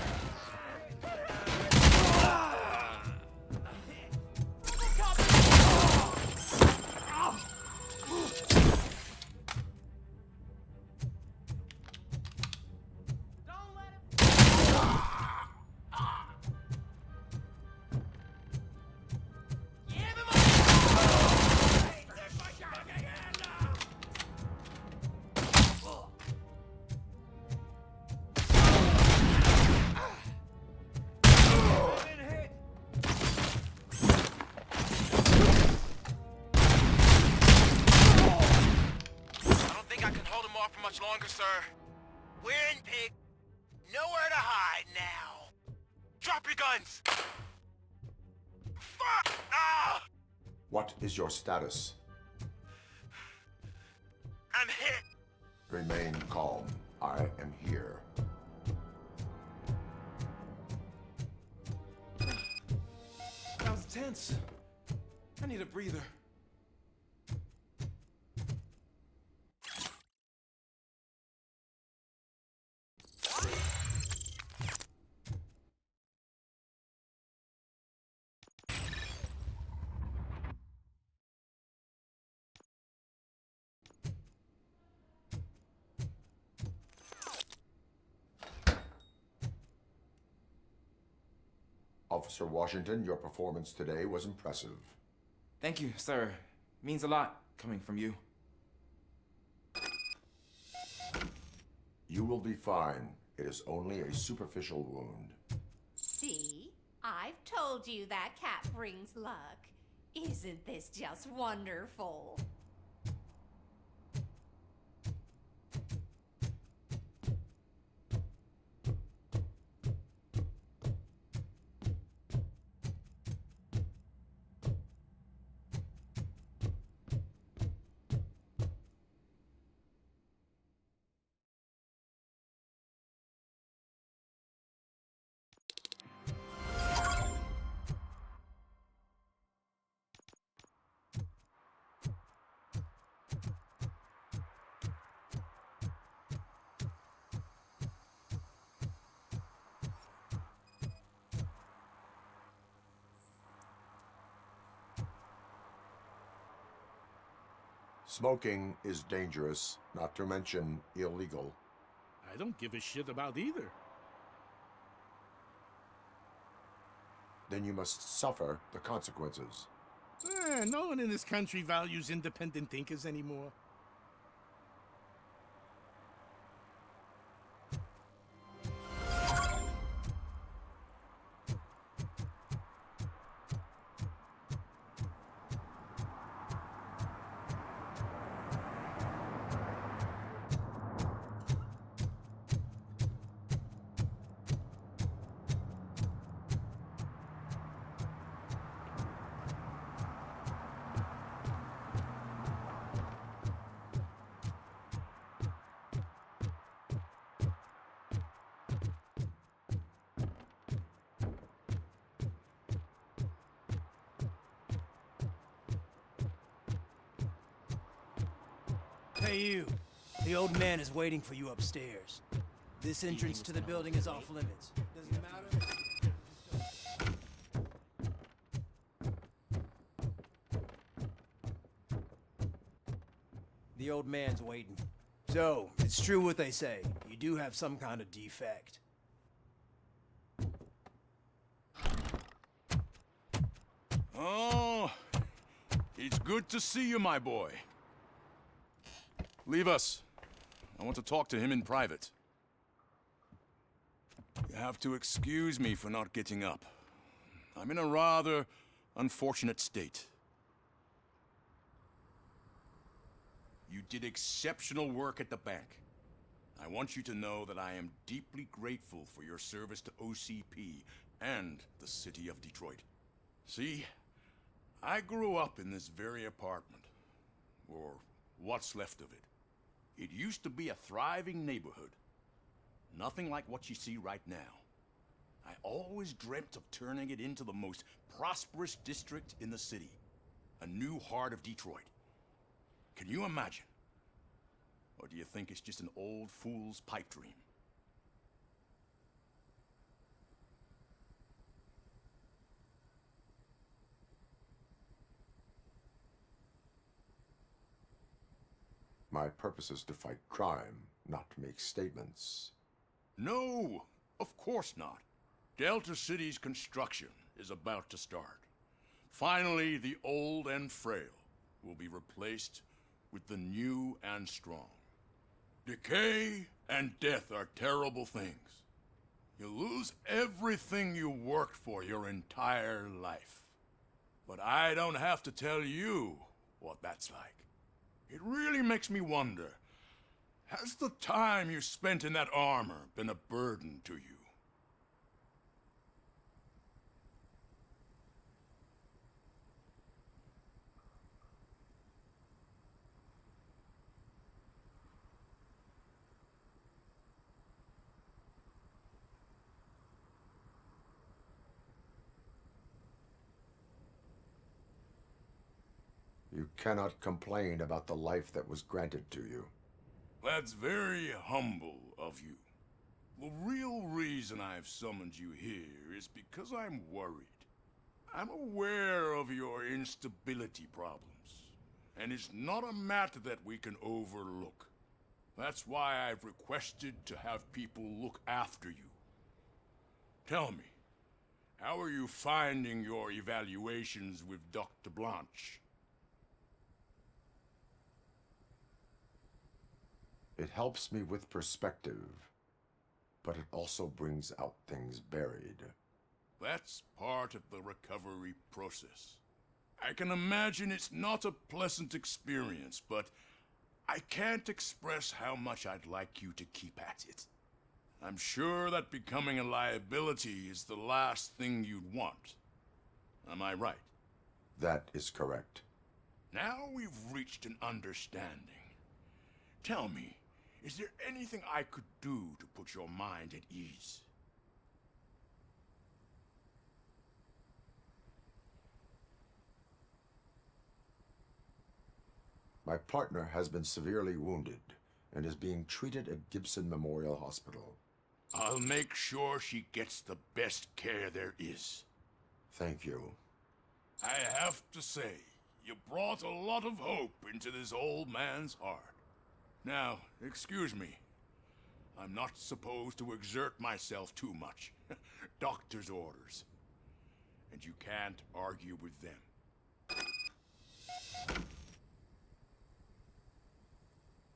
Longer, sir. We're in, pig. Nowhere to hide now. Drop your guns! Fuck! Ah! What is your status? I'm hit. Remain calm. I am here. That was tense. I need a breather. Officer Washington, your performance today was impressive. Thank you, sir. Means a lot coming from you. You will be fine. It is only a superficial wound. See? I've told you that cat brings luck. Isn't this just wonderful? Smoking is dangerous, not to mention illegal. I don't give a shit about either. Then you must suffer the consequences. No one in this country values independent thinkers anymore. Hey, you. The old man is waiting for you upstairs. This entrance to the building is off limits. Doesn't matter. The old man's waiting. So, it's true what they say. You do have some kind of defect. Oh, it's good to see you, my boy. Leave us. I want to talk to him in private. You have to excuse me for not getting up. I'm in a rather unfortunate state. You did exceptional work at the bank. I want you to know that I am deeply grateful for your service to OCP and the city of Detroit. See, I grew up in this very apartment, or what's left of it. It used to be a thriving neighborhood. Nothing like what you see right now. I always dreamt of turning it into the most prosperous district in the city. A new heart of Detroit. Can you imagine? Or do you think it's just an old fool's pipe dream? My purpose is to fight crime, not to make statements. No, of course not. Delta City's construction is about to start. Finally, the old and frail will be replaced with the new and strong. Decay and death are terrible things. You lose everything you worked for your entire life. But I don't have to tell you what that's like. It really makes me wonder, Has the time you spent in that armor been a burden to you? You cannot complain about the life that was granted to you. That's very humble of you. The real reason I've summoned you here is because I'm worried. I'm aware of your instability problems, and it's not a matter that we can overlook. That's why I've requested to have people look after you. Tell me, how are you finding your evaluations with Dr. Blanche? It helps me with perspective, but it also brings out things buried. That's part of the recovery process. I can imagine it's not a pleasant experience, but I can't express how much I'd like you to keep at it. I'm sure that becoming a liability is the last thing you'd want. Am I right? That is correct. Now we've reached an understanding. Tell me, is there anything I could do to put your mind at ease? My partner has been severely wounded and is being treated at Gibson Memorial Hospital. I'll make sure she gets the best care there is. Thank you. I have to say, you brought a lot of hope into this old man's heart. Now, excuse me. I'm not supposed to exert myself too much. Doctor's orders. And you can't argue with them.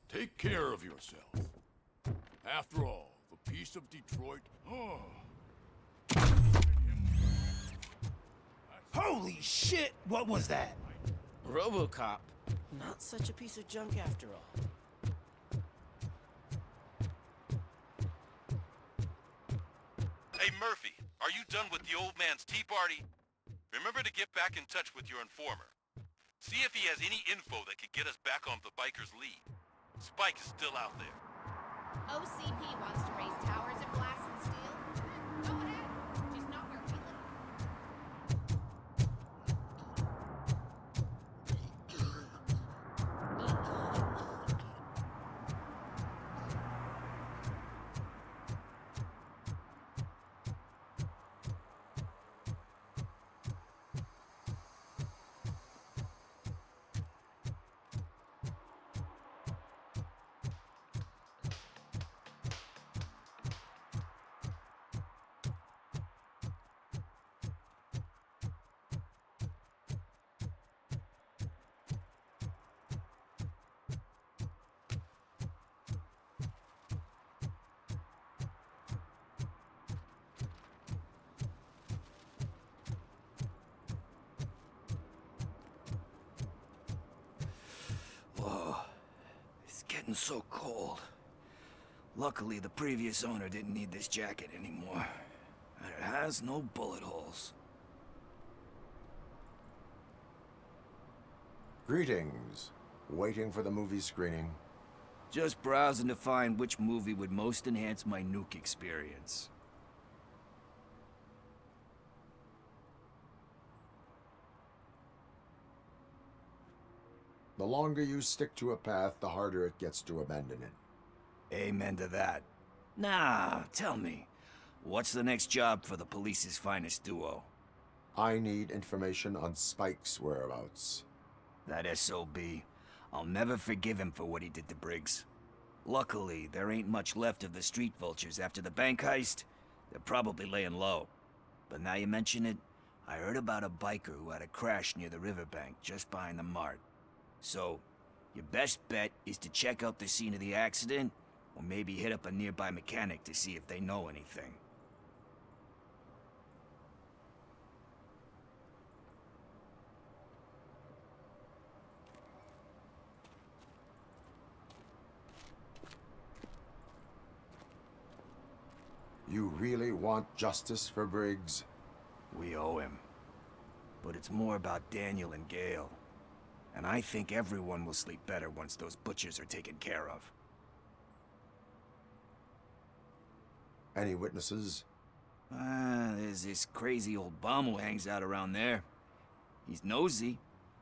Take care of yourself. After all, the peace of Detroit... Oh. Holy shit! What was that? Robocop. Not such a piece of junk after all. Hey, Murphy, are you done with the old man's tea party? Remember to get back in touch with your informer. See if he has any info that could get us back on the biker's lead. Spike is still out there. OCP wants to raise towers and blast and steel. Go ahead. Just not where we live. Whoa. It's getting so cold. Luckily, the previous owner didn't need this jacket anymore. And it has no bullet holes. Greetings. Waiting for the movie screening. Just browsing to find which movie would most enhance my nuke experience. The longer you stick to a path, the harder it gets to abandon it. Amen to that. Nah, tell me, what's the next job for the police's finest duo? I need information on Spike's whereabouts. That SOB. I'll never forgive him for what he did to Briggs. Luckily, there ain't much left of the street vultures after the bank heist. They're probably laying low. But now you mention it, I heard about a biker who had a crash near the riverbank just behind the mart. So, your best bet is to check out the scene of the accident, or maybe hit up a nearby mechanic to see if they know anything. You really want justice for Briggs? We owe him. But it's more about Daniel and Gale. And I think everyone will sleep better once those butchers are taken care of. Any witnesses? There's this crazy old bum who hangs out around there. He's nosy.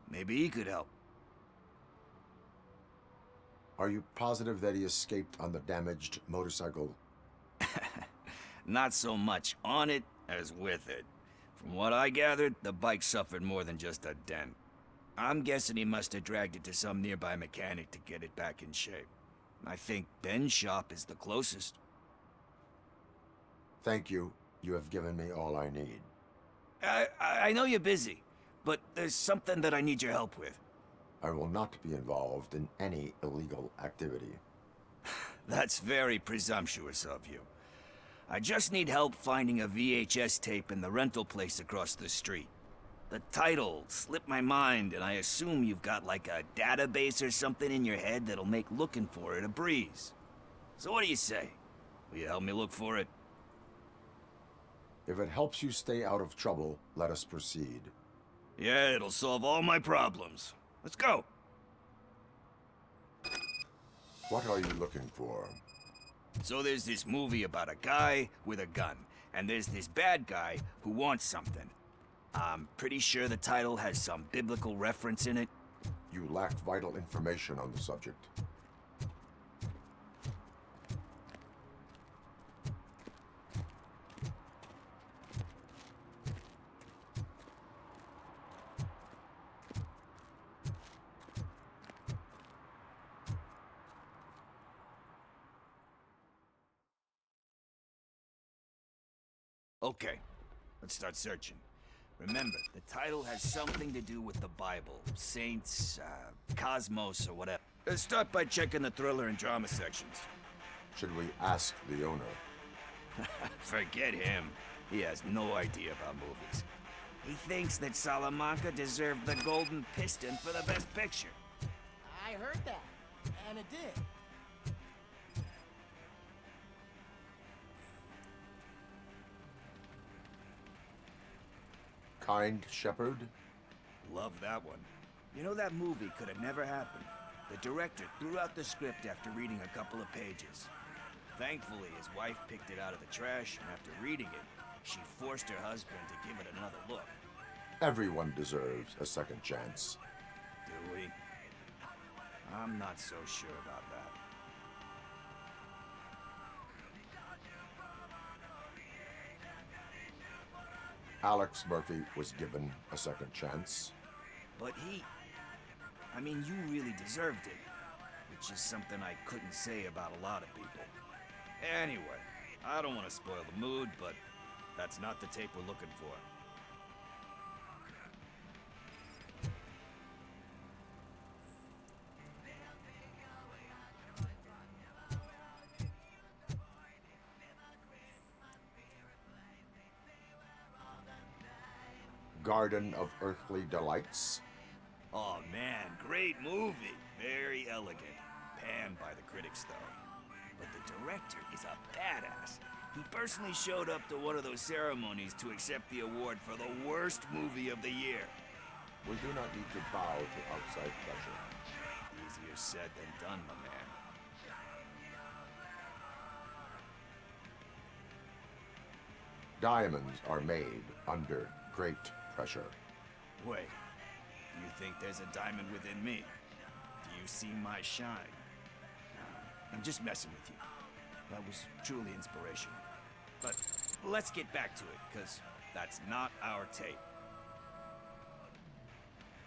Maybe he could help. Are you positive that he escaped on the damaged motorcycle? Not so much on it as with it. From what I gathered, the bike suffered more than just a dent. I'm guessing he must have dragged it to some nearby mechanic to get it back in shape. I think Ben's shop is the closest. Thank you. You have given me all I need. I know you're busy, but there's something that I need your help with. I will not be involved in any illegal activity. That's very presumptuous of you. I just need help finding a VHS tape in the rental place across the street. The title slipped my mind, and I assume you've got like a database or something in your head that'll make looking for it a breeze. So what do you say? Will you help me look for it? If it helps you stay out of trouble, let us proceed. Yeah, it'll solve all my problems. Let's go. What are you looking for? So there's this movie about a guy with a gun, and there's this bad guy who wants something. I'm pretty sure the title has some biblical reference in it. You lack vital information on the subject. Okay, let's start searching. Remember, the title has something to do with the Bible, saints, cosmos, or whatever. Let's start by checking the thriller and drama sections. Should we ask the owner? Forget him. He has no idea about movies. He thinks that Salamanca deserved the Golden Piston for the Best Picture. I heard that, and it did. Kind Shepherd? Love that one. You know, that movie could have never happened. The director threw out the script after reading a couple of pages. Thankfully, his wife picked it out of the trash, and after reading it, she forced her husband to give it another look. Everyone deserves a second chance. Do we? I'm not so sure about that. Alex Murphy was given a second chance. But I mean, you really deserved it. Which is something I couldn't say about a lot of people. Anyway, I don't want to spoil the mood, but that's not the tape we're looking for. Garden of Earthly Delights. Oh man, great movie. Very elegant. Panned by the critics though. But the director is a badass. He personally showed up to one of those ceremonies to accept the award for the worst movie of the year. We do not need to bow to outside pressure. Easier said than done, my man. Diamonds are made under great pressure. Wait, do you think there's a diamond within me? Do you see my shine? I'm just messing with you. That was truly inspirational. But let's get back to it, because that's not our tape.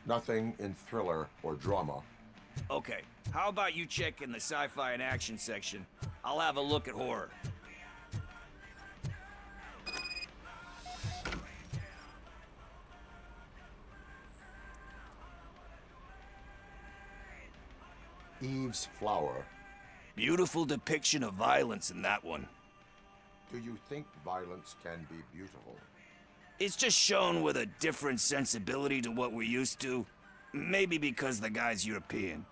Nothing in thriller or drama. Okay, how about you check in the sci-fi and action section? I'll have a look at horror. Eve's Flower. Beautiful depiction of violence in that one. Do you think violence can be beautiful? It's just shown with a different sensibility to what we're used to. Maybe because the guy's European.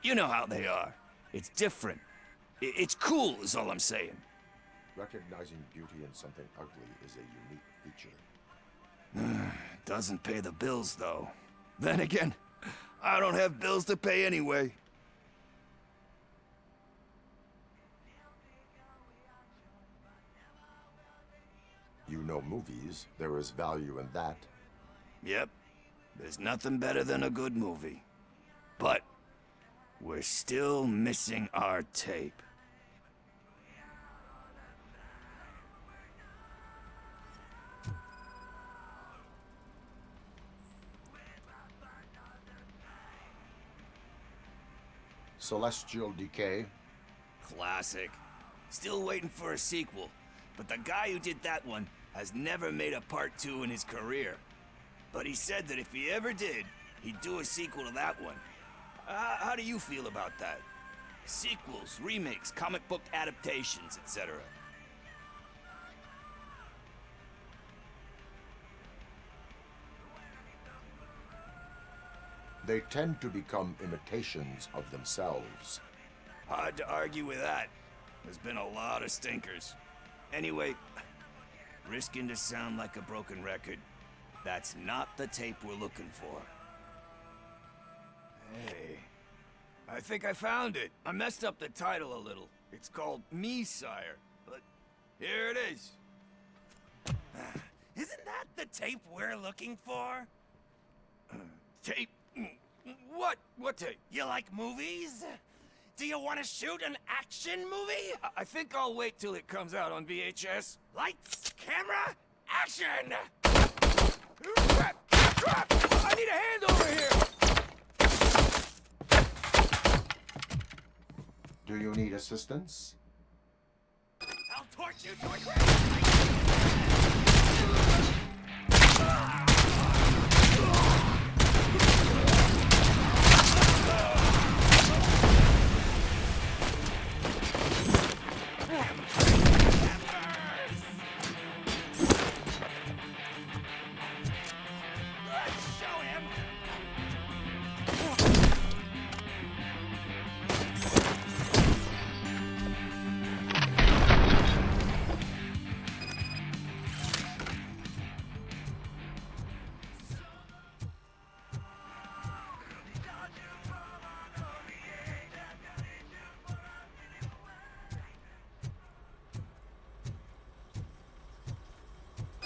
You know how they are. It's different. It's cool is all I'm saying. Recognizing beauty in something ugly is a unique feature. Doesn't pay the bills, though. Then again, I don't have bills to pay anyway. You know movies. There is value in that. Yep. There's nothing better than a good movie. But we're still missing our tape. Celestial Decay. Classic. Still waiting for a sequel. But the guy who did that one has never made a part 2 in his career. But he said that if he ever did, he'd do a sequel to that one. How do you feel about that? Sequels, remakes, comic book adaptations, etc. They tend to become imitations of themselves. Hard to argue with that. There's been a lot of stinkers. Anyway, risking to sound like a broken record, that's not the tape we're looking for. Hey, I think I found it. I messed up the title a little. It's called Me, Sire, but here it is. Isn't that the tape we're looking for? Tape? What? What tape? You like movies? Do you want to shoot an action movie? I think I'll wait till it comes out on VHS. Lights, camera, action! Crap! Crap! I need a hand over here! Do you need assistance? I'll torch you to a grave!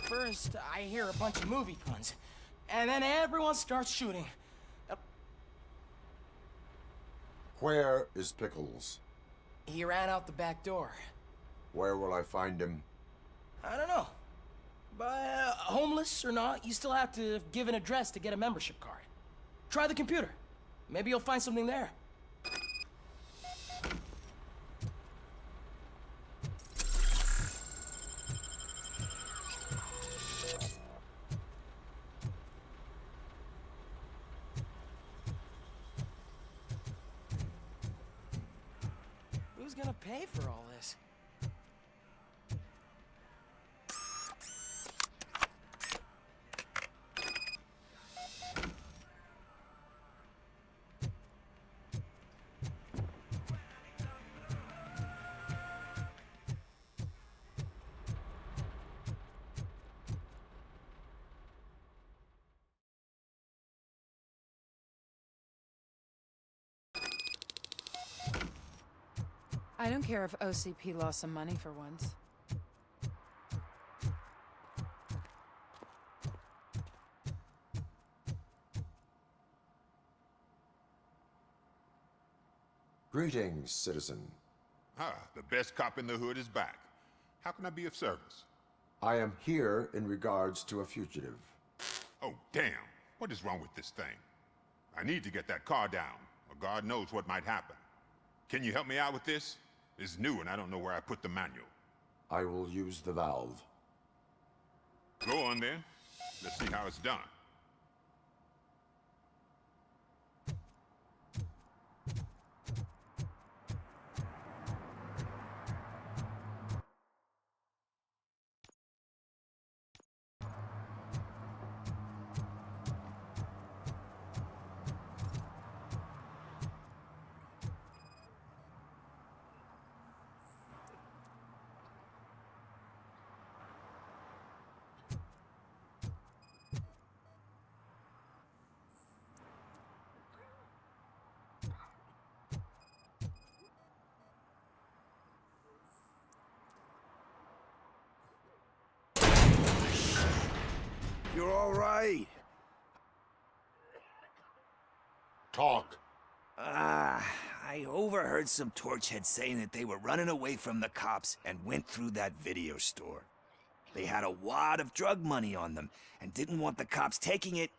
First, I hear a bunch of movie puns, and then everyone starts shooting. Where is Pickles? He ran out the back door. Where will I find him? I don't know. But homeless or not, you still have to give an address to get a membership card. Try the computer. Maybe you'll find something there. Who's gonna pay for all this? I don't care if OCP lost some money for once. Greetings, citizen. Ah, the best cop in the hood is back. How can I be of service? I am here in regards to a fugitive. Oh, damn. What is wrong with this thing? I need to get that car down, or God knows what might happen. Can you help me out with this? It's new and I don't know where I put the manual. I will use the valve. Go on then. Let's see how it's done. right. Talk. I overheard some torchheads saying that they were running away from the cops and went through that video store. They had a wad of drug money on them and didn't want the cops taking it,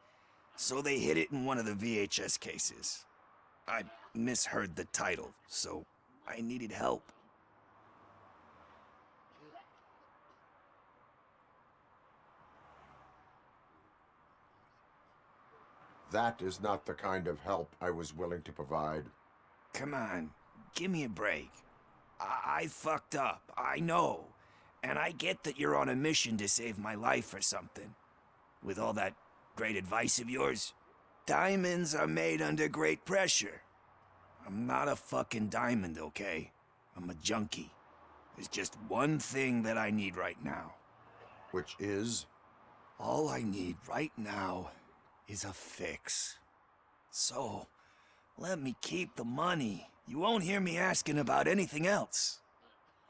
so they hid it in one of the VHS cases. I misheard the title, so I needed help. That is not the kind of help I was willing to provide. Come on, give me a break. I fucked up, I know. And I get that you're on a mission to save my life or something. With all that great advice of yours, diamonds are made under great pressure. I'm not a fucking diamond, okay? I'm a junkie. There's just one thing that I need right now. Which is? All I need right now is a fix. So, let me keep the money. You won't hear me asking about anything else.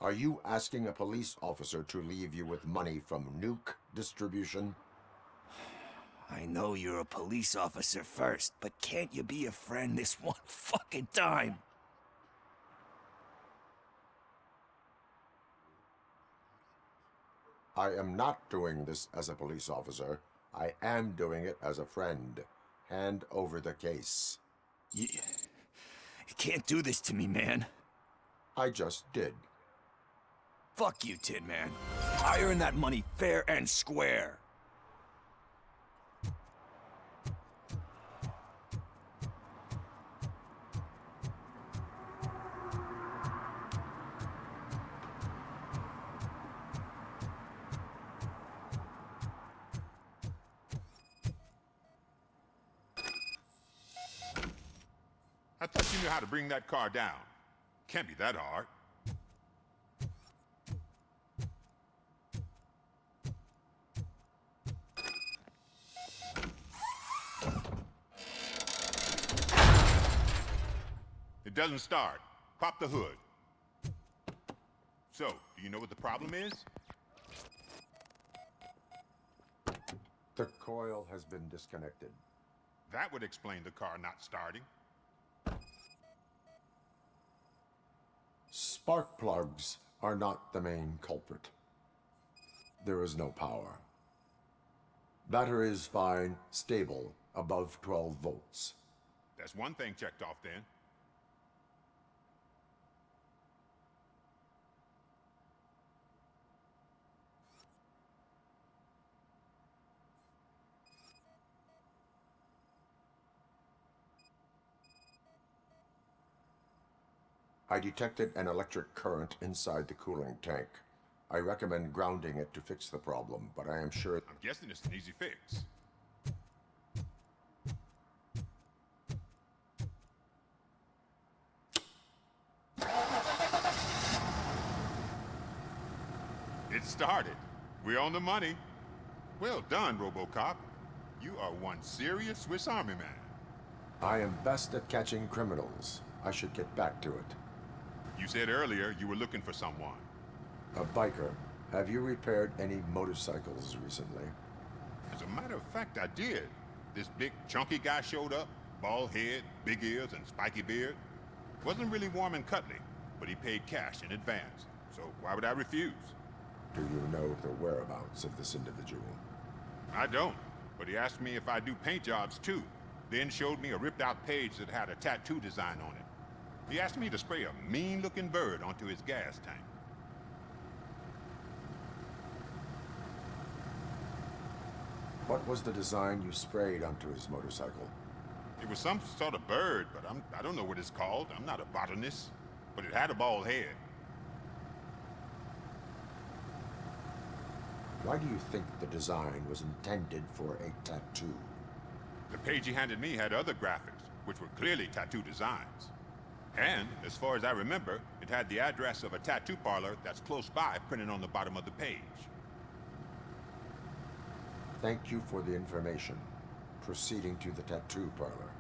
Are you asking a police officer to leave you with money from nuke distribution? I know you're a police officer first, but can't you be a friend this one fucking time? I am not doing this as a police officer. I am doing it as a friend. Hand over the case. You can't do this to me, man. I just did. Fuck you, Tin Man. I earn that money fair and square. I thought you knew how to bring that car down. Can't be that hard. It doesn't start. Pop the hood. So, do you know what the problem is? The coil has been disconnected. That would explain the car not starting. Spark plugs are not the main culprit. There is no power. Battery is fine, stable, above 12 volts. That's one thing checked off then. I detected an electric current inside the cooling tank. I recommend grounding it to fix the problem, but I am sure... I'm guessing it's an easy fix. It started. We're on the money. Well done, Robocop. You are one serious Swiss Army man. I am best at catching criminals. I should get back to it. You said earlier you were looking for someone. A biker. Have you repaired any motorcycles recently? As a matter of fact, I did. This big, chunky guy showed up. Bald head, big ears, and spiky beard. Wasn't really warm and cuddly, but he paid cash in advance. So why would I refuse? Do you know the whereabouts of this individual? I don't, but he asked me if I do paint jobs too. Then showed me a ripped-out page that had a tattoo design on it. He asked me to spray a mean-looking bird onto his gas tank. What was the design you sprayed onto his motorcycle? It was some sort of bird, but I don't know what it's called. I'm not a botanist. But it had a bald head. Why do you think the design was intended for a tattoo? The page he handed me had other graphics, which were clearly tattoo designs. And, as far as I remember, it had the address of a tattoo parlor that's close by printed on the bottom of the page. Thank you for the information. Proceeding to the tattoo parlor.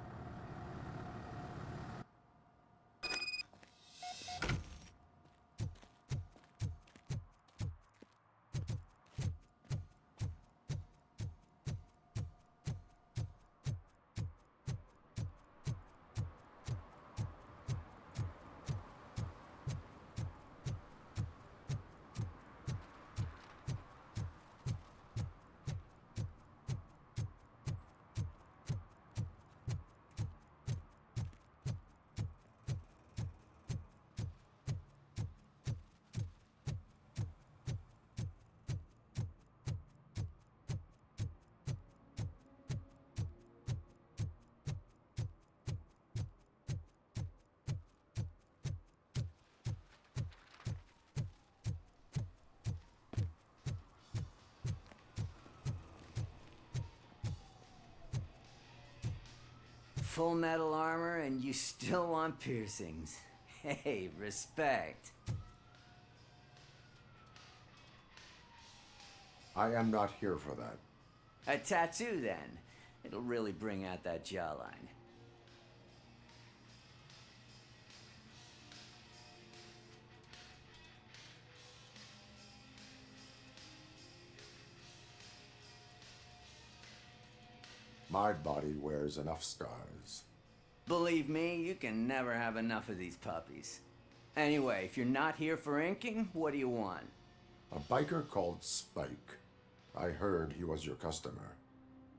full metal armor and you still want piercings. Hey, respect. I am not here for that. A tattoo, then. It'll really bring out that jawline. My body wears enough scars. Believe me, you can never have enough of these puppies. Anyway, if you're not here for inking, what do you want? A biker called Spike. I heard he was your customer.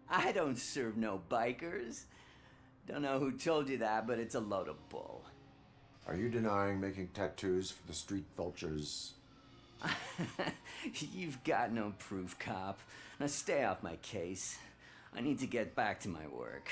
I don't serve no bikers. Don't know who told you that, but it's a load of bull. Are you denying making tattoos for the street vultures? You've got no proof, cop. Now stay off my case. I need to get back to my work.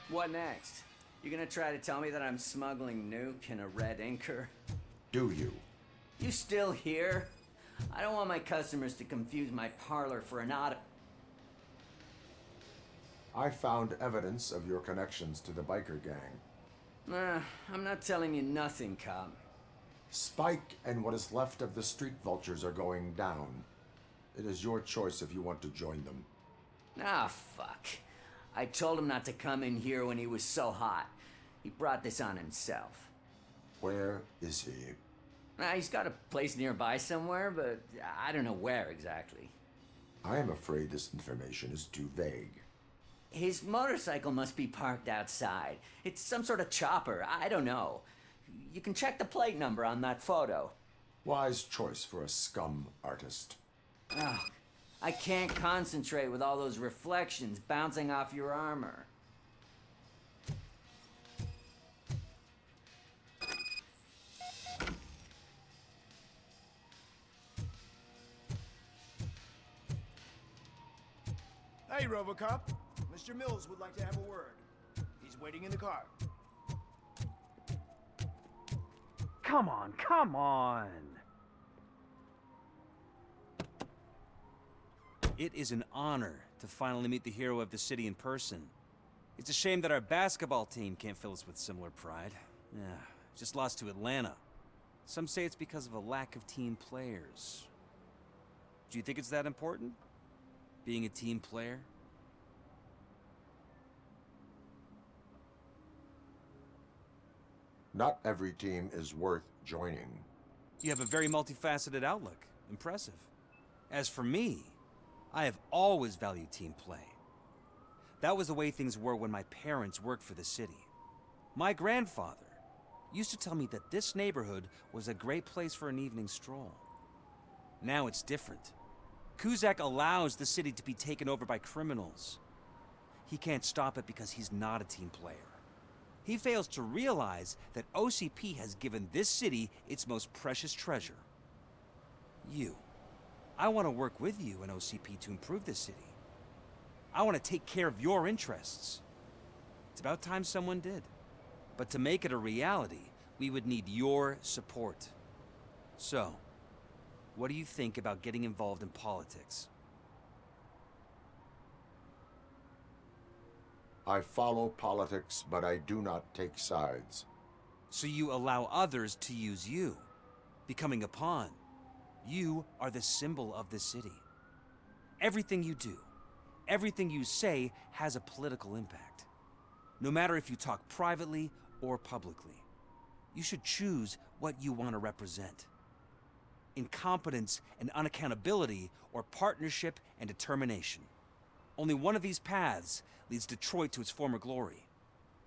What next? You gonna try to tell me that I'm smuggling nuke in a red inker? Do you? You still here? I don't want my customers to confuse my parlor for an auto. I found evidence of your connections to the biker gang. I'm not telling you nothing, cop. Spike and what is left of the street vultures are going down. It is your choice if you want to join them. Ah, fuck. I told him not to come in here when he was so hot. He brought this on himself. Where is he? He's got a place nearby somewhere, but I don't know where exactly. I am afraid this information is too vague. His motorcycle must be parked outside. It's some sort of chopper. I don't know. You can check the plate number on that photo. Wise choice for a scum artist. Oh, I can't concentrate with all those reflections bouncing off your armor. Hey, Robocop. Mr. Mills would like to have a word. He's waiting in the car. Come on, come on! It is an honor to finally meet the hero of the city in person. It's a shame that our basketball team can't fill us with similar pride. Yeah, just lost to Atlanta. Some say it's because of a lack of team players. Do you think it's that important? Being a team player? Not every team is worth joining. You have a very multifaceted outlook. Impressive. As for me, I have always valued team play. That was the way things were when my parents worked for the city. My grandfather used to tell me that this neighborhood was a great place for an evening stroll. Now it's different. Kuzak allows the city to be taken over by criminals. He can't stop it because he's not a team player. He fails to realize that OCP has given this city its most precious treasure. You. I want to work with you and OCP to improve this city. I want to take care of your interests. It's about time someone did. But to make it a reality, we would need your support. So, what do you think about getting involved in politics? I follow politics, but I do not take sides. So you allow others to use you, becoming a pawn. You are the symbol of the city. Everything you do, everything you say has a political impact. No matter if you talk privately or publicly, you should choose what you want to represent. Incompetence and unaccountability, or partnership and determination. Only one of these paths leads Detroit to its former glory.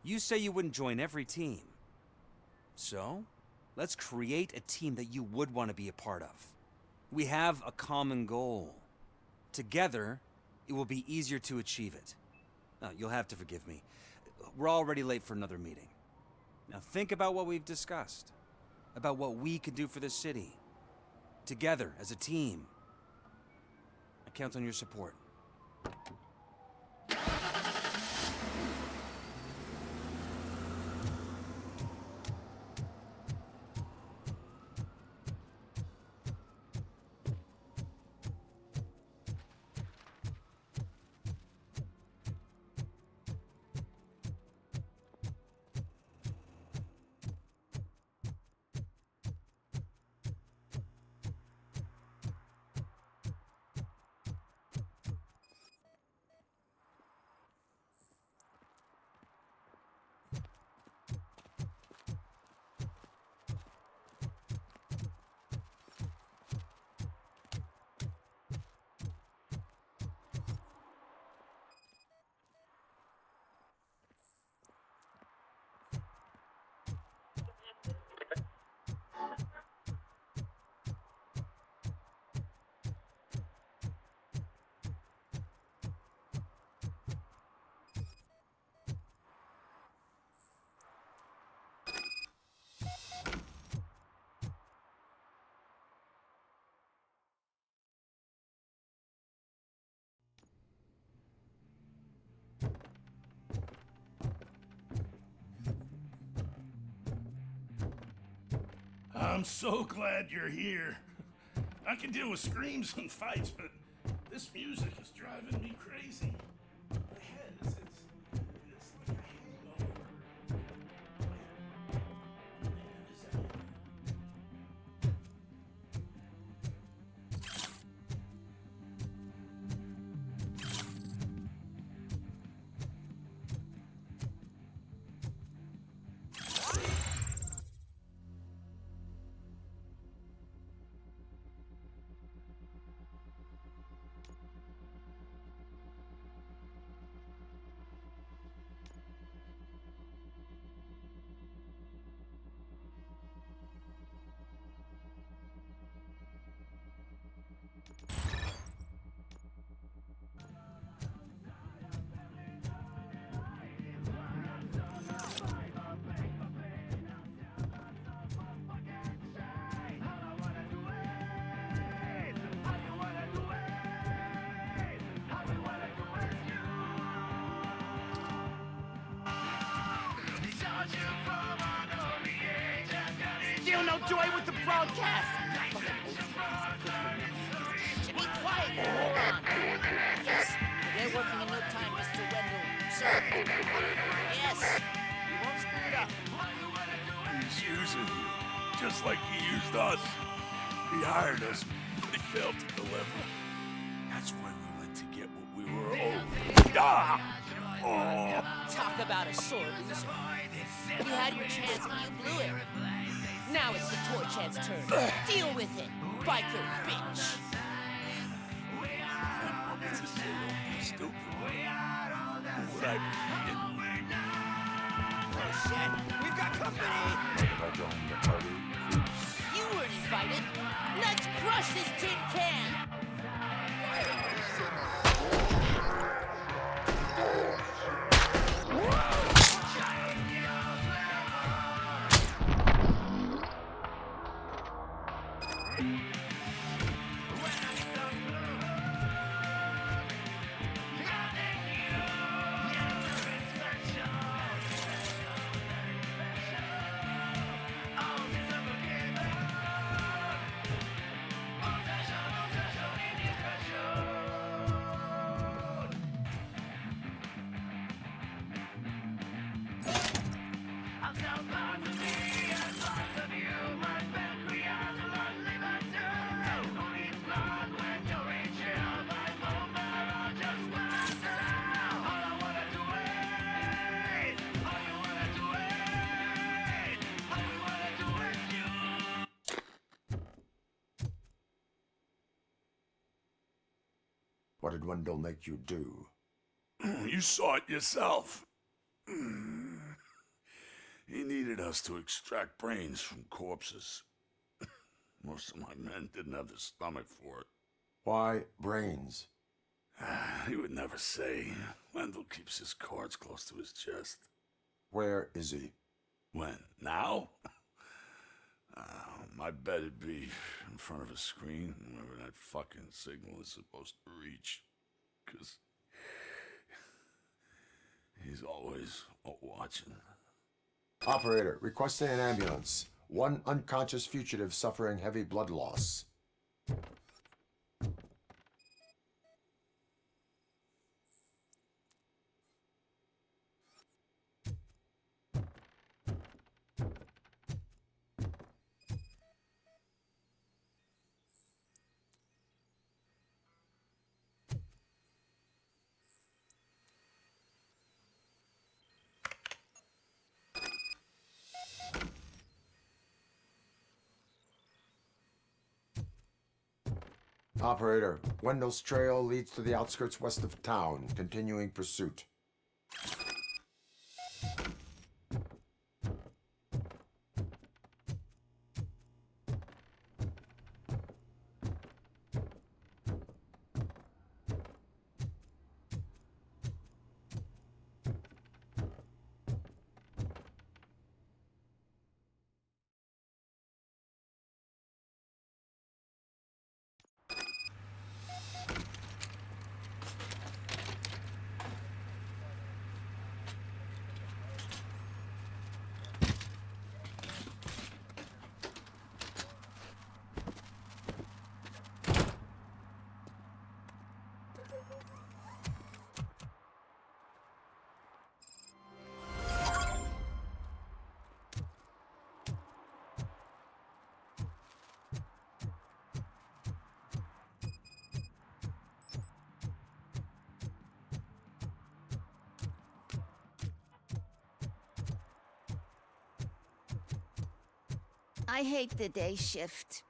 You say you wouldn't join every team. So, let's create a team that you would want to be a part of. We have a common goal. Together, it will be easier to achieve it. You'll have to forgive me. We're already late for another meeting. Now think about what we've discussed. About what we could do for the city. Together, as a team. I count on your support. I'm so glad you're here. I can deal with screams and fights, but this music is driving me crazy. My head is, it's like a hangover. Still no joy with the broadcast! Be quiet, you moron! Yes, they're working in no time, Mr. Wendell. Sir. Yes, you won't screw it up. He's using you, just like he used us. He hired us, but he failed to deliver. That's why we went to get what we were owed. Ah! Oh! Talk about a sore loser. You had your chance and you blew it. Now it's the toy chance turn. Deal with it, biker bitch. Stupid. What I Oh shit, we've got company. You weren't invited. Let's crush this tin can. What did Wendell make you do? You saw it yourself. He needed us to extract brains from corpses. Most of my men didn't have the stomach for it. Why brains? He would never say. Wendell keeps his cards close to his chest. Where is he? When? Now? I bet it'd be in front of a screen wherever that fucking signal is supposed to reach. 'Cause he's always watching. Operator, requesting an ambulance. One unconscious fugitive suffering heavy blood loss. Operator, Wendell's trail leads to the outskirts west of town, continuing pursuit. I hate the day shift.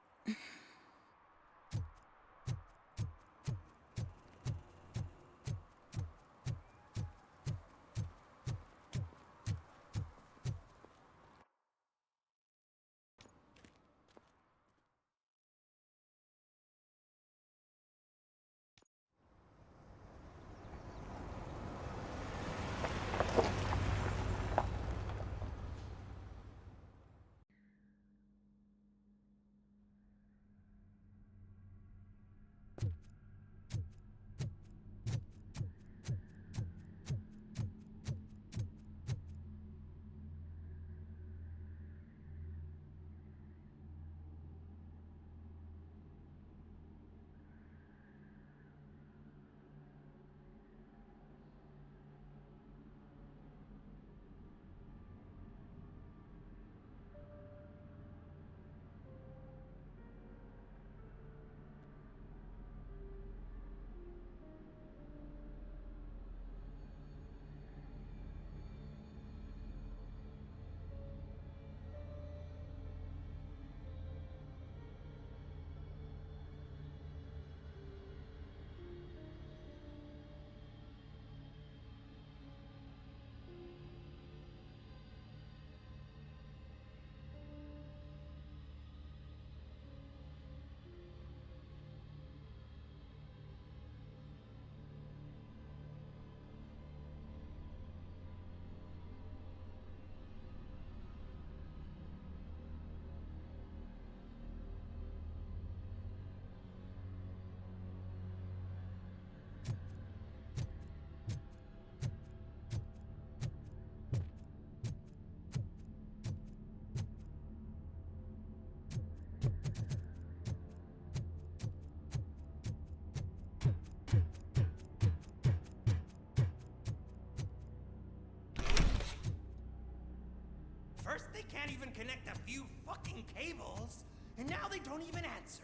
First, they can't even connect a few fucking cables, and now they don't even answer.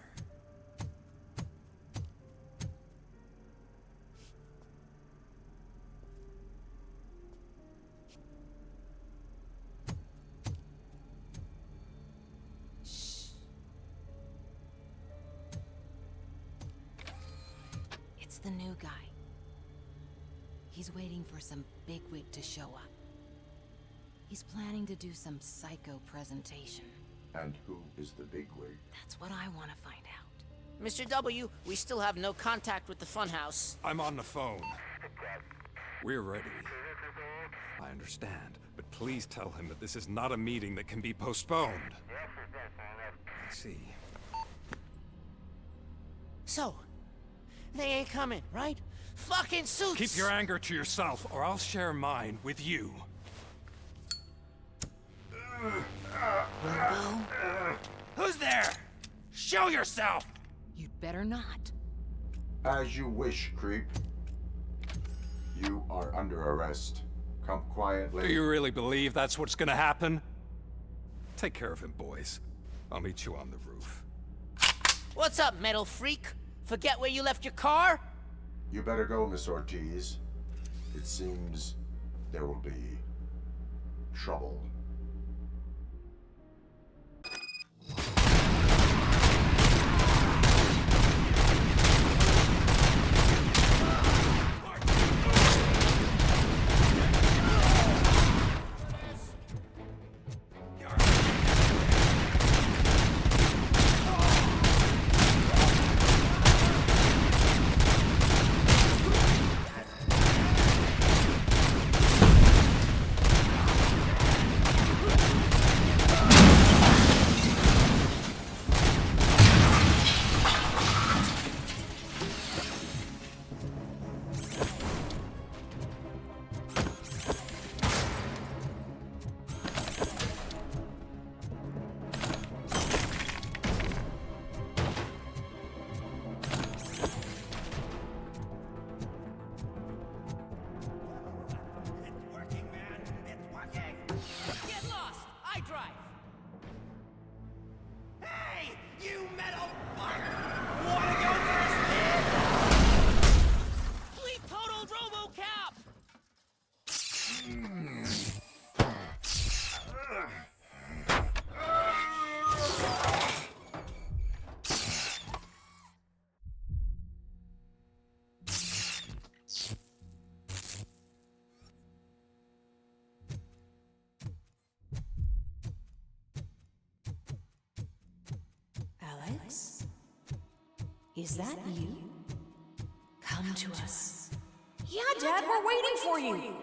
It's the new guy. He's waiting for some bigwig to show up. He's planning to do some psycho presentation. And who is the bigwig? That's what I want to find out. Mr. W, we still have no contact with the funhouse. I'm on the phone. We're ready. I understand, but please tell him that this is not a meeting that can be postponed. I see. So, they ain't coming, right? Fucking suits! Keep your anger to yourself, or I'll share mine with you. Who's there? Show yourself! You'd better not. As you wish, creep. You are under arrest. Come quietly. Do you really believe that's what's gonna happen? Take care of him, boys. I'll meet you on the roof. What's up, metal freak? Forget where you left your car? You better go, Miss Ortiz. It seems there will be trouble. Alex? Is that you? Come to us. Yeah, Dad, we're waiting for you.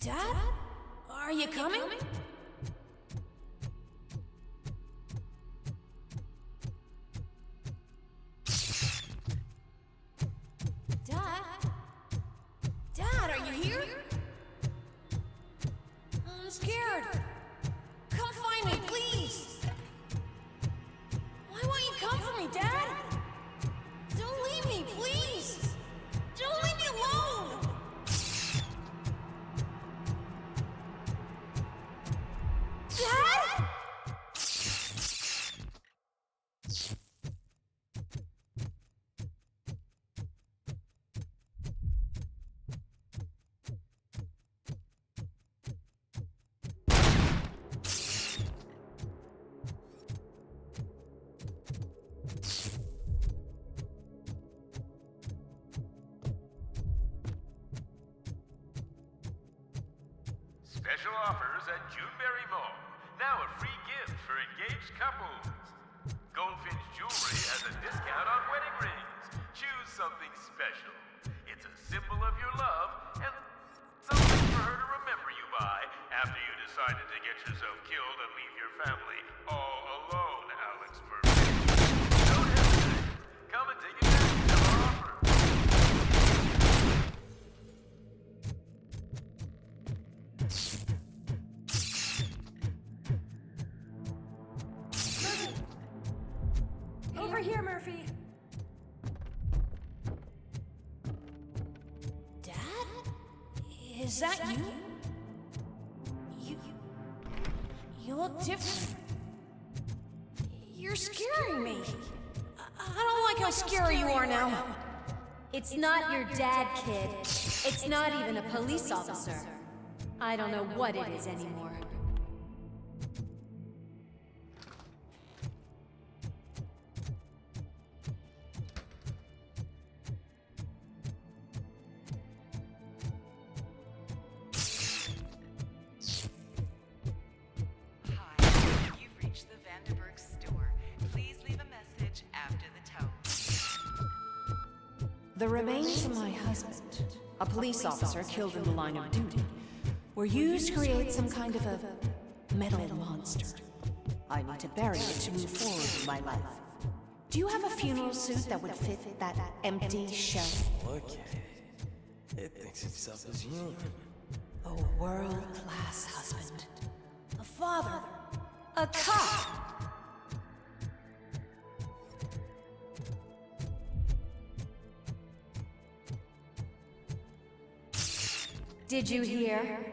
Dad? Are you coming? Dad? Dad, are you here? I'm scared. Come find me, please. Why won't you come for me, Dad? Don't leave me, please. Don't leave me alone. Dad? Special offers at Juneberry Mall. Now a free gift for engaged couples. Goldfinch Jewelry has a discount on wedding rings. Choose something special. It's a symbol of your love and something for her to remember you by after you decided to get yourself killed and leave your family all alone, Alex Murphy. Don't hesitate. Come and take advantage of our offer. Over here, Murphy. Dad? Is that you? You look different. You're scaring me. I don't like how scary you are now. It's not your dad, kid. It's not even a police officer. I don't know what it is anymore. The remains of my husband, a police officer killed in the line of duty, were used to create some kind of a metal monster. I need to bury it to move forward in my life. Do you have a funeral suit that would fit that empty shell? Look at it. It thinks itself as human. A world-class husband. A father. A cop. Did you hear?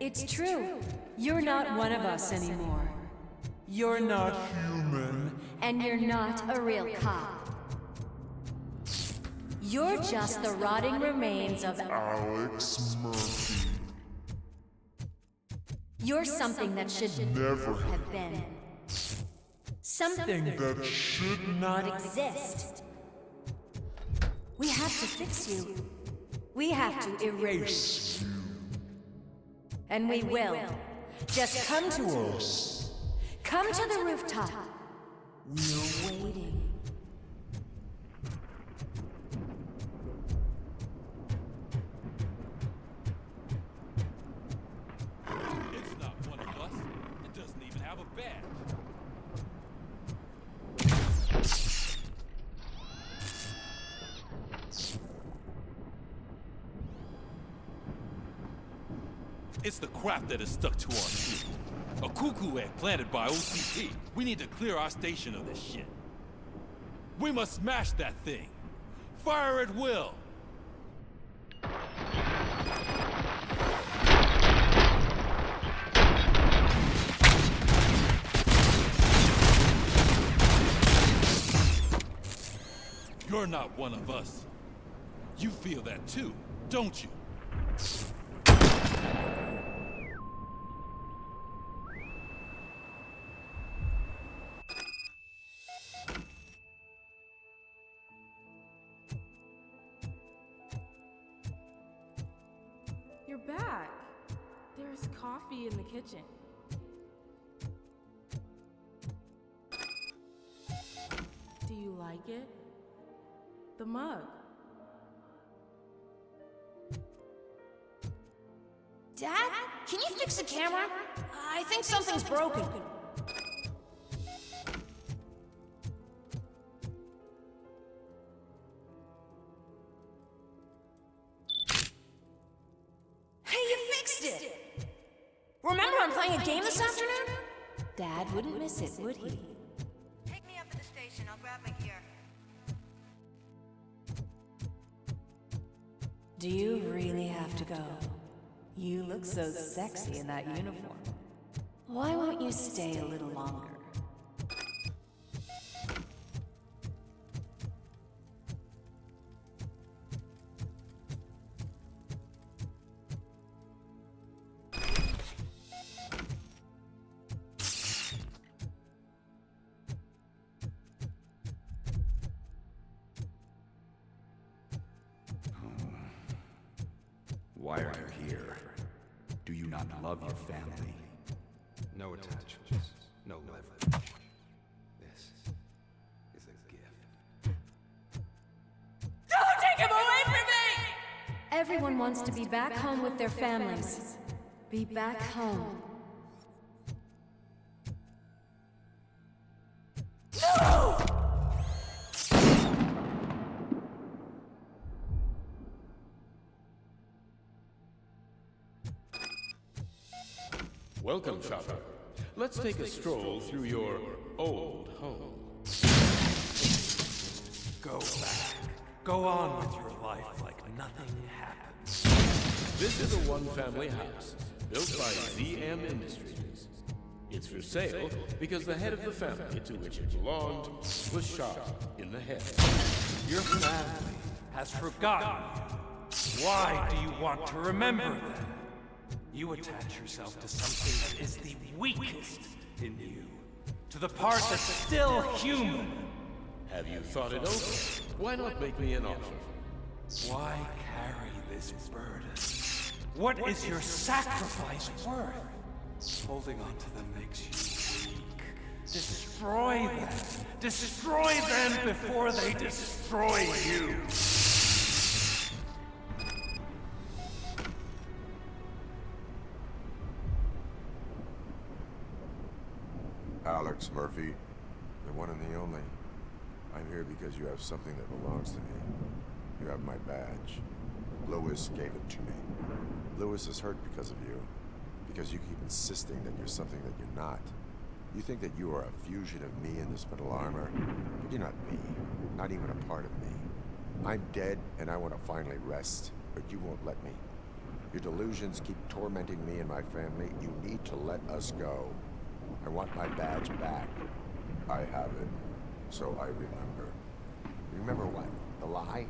It's true. You're not one of us anymore. You're not human. And you're not a real cop. You're just the rotting remains of Alex Murphy. You're something that should Never have been. Something that should not exist. We have to fix you. We have to erase you. And we will. Just come to us. Come to the rooftop. We're waiting. It's not one of us. It doesn't even have a badge. It's the crap that is stuck to our ship. A cuckoo egg planted by OCP. We need to clear our station of this shit. We must smash that thing. Fire at will. You're not one of us. You feel that too, don't you? You're back. There's coffee in the kitchen. Do you like it? The mug. Dad, can you fix the camera? I think something's broken. Hey, you fixed it! Remember I'm playing a game this afternoon? Dad wouldn't miss it, would he? Take me up at the station. I'll grab my gear. Do you really have to go? You look so sexy in that uniform. Why won't you stay a little longer? Why are you here? Do you not love your family? No attachments, no leverage. This is a gift. Don't take him away from me! Everyone wants to be back home with their families. Be back home. No! Welcome, shopper. Let's take a stroll through your old home. Go back. Go on with your life like nothing happened. This is a one-family house built by ZM Industries. It's for sale because the head of the family to which it belonged was shot in the head. Your family has forgotten you. Why do you want to remember them? You attach yourself to something that is the weakest in you. To the part that's still human. Have you thought it over? Why not make me an offer? Why carry this burden? What is your sacrifice worth? Holding on to them makes you weak. Destroy them. Destroy them before they destroy you. Alex Murphy, the one and the only. I'm here because you have something that belongs to me. You have my badge. Lewis gave it to me. Lewis is hurt because of you. Because you keep insisting that you're something that you're not. You think that you are a fusion of me in this metal armor, but you're not me. Not even a part of me. I'm dead, and I want to finally rest, but you won't let me. Your delusions keep tormenting me and my family. You need to let us go. I want my badge back. I have it, so I remember. Remember what? The lie?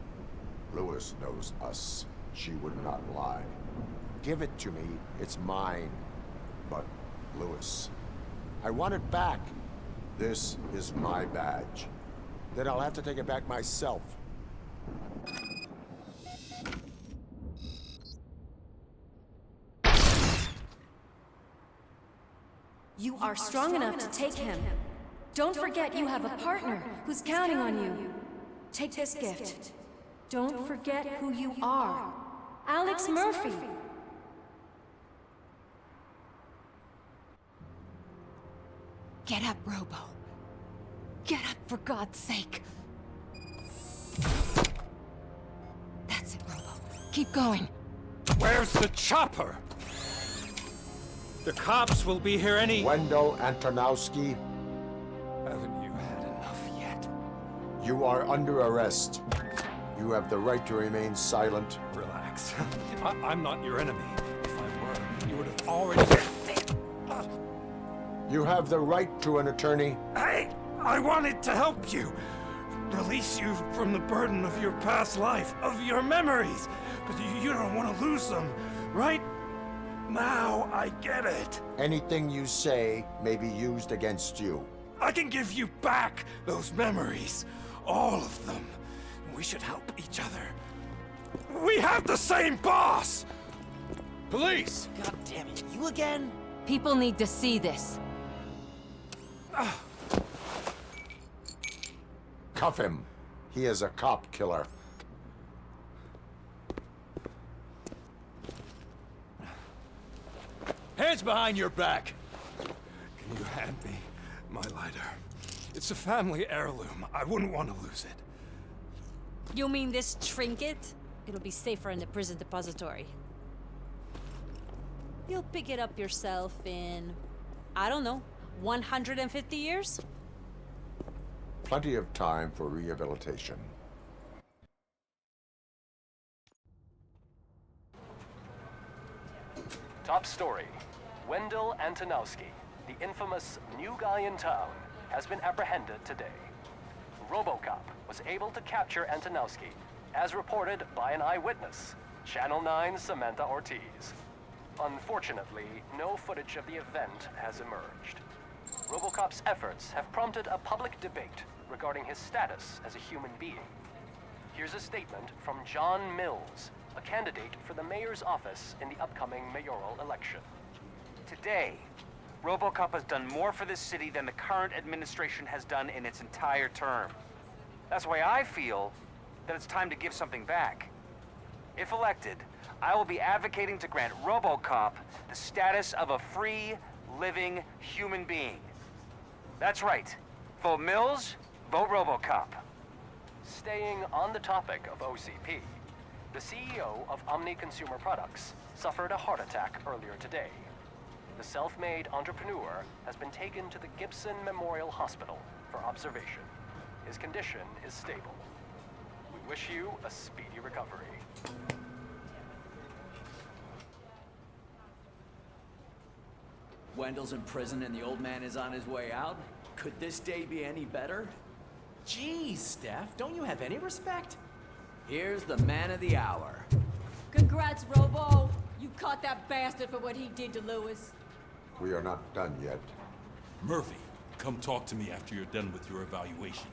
Lewis knows us. She would not lie. Give it to me. It's mine. But, Lewis, I want it back. This is my badge. Then I'll have to take it back myself. You are strong enough to take him. Don't forget you have a partner who's counting on you. Take this gift. Don't forget who you are. Alex Murphy. Get up, Robo. Get up, for God's sake. That's it, Robo. Keep going. Where's the chopper? The cops will be here any... Wendell Antonowski. Haven't you had enough yet? You are under arrest. You have the right to remain silent. Relax. I'm not your enemy. If I were, you would have already... You have the right to an attorney. Hey! I wanted to help you. Release you from the burden of your past life, of your memories. But you don't want to lose them, right? Now I get it. Anything you say may be used against you. I can give you back those memories. All of them. We should help each other. We have the same boss! Police! God damn it, you again? People need to see this. Cuff him. He is a cop killer. Hands behind your back! Can you hand me my lighter? It's a family heirloom. I wouldn't want to lose it. You mean this trinket? It'll be safer in the prison depository. You'll pick it up yourself in, I don't know, 150 years? Plenty of time for rehabilitation. Top story. Wendell Antonowski, the infamous new guy in town, has been apprehended today. Robocop was able to capture Antonowski, as reported by an eyewitness, Channel 9's Samantha Ortiz. Unfortunately, no footage of the event has emerged. Robocop's efforts have prompted a public debate regarding his status as a human being. Here's a statement from John Mills, a candidate for the mayor's office in the upcoming mayoral election. Today, Robocop has done more for this city than the current administration has done in its entire term. That's why I feel that it's time to give something back. If elected, I will be advocating to grant Robocop the status of a free, living human being. That's right. Vote Mills, vote Robocop. Staying on the topic of OCP, the CEO of Omni Consumer Products suffered a heart attack earlier today. The self-made entrepreneur has been taken to the Gibson Memorial Hospital for observation. His condition is stable. We wish you a speedy recovery. Wendell's in prison and the old man is on his way out. Could this day be any better? Geez, Steph, don't you have any respect? Here's the man of the hour. Congrats, Robo. You caught that bastard for what he did to Lewis. We are not done yet. Murphy, come talk to me after you're done with your evaluation.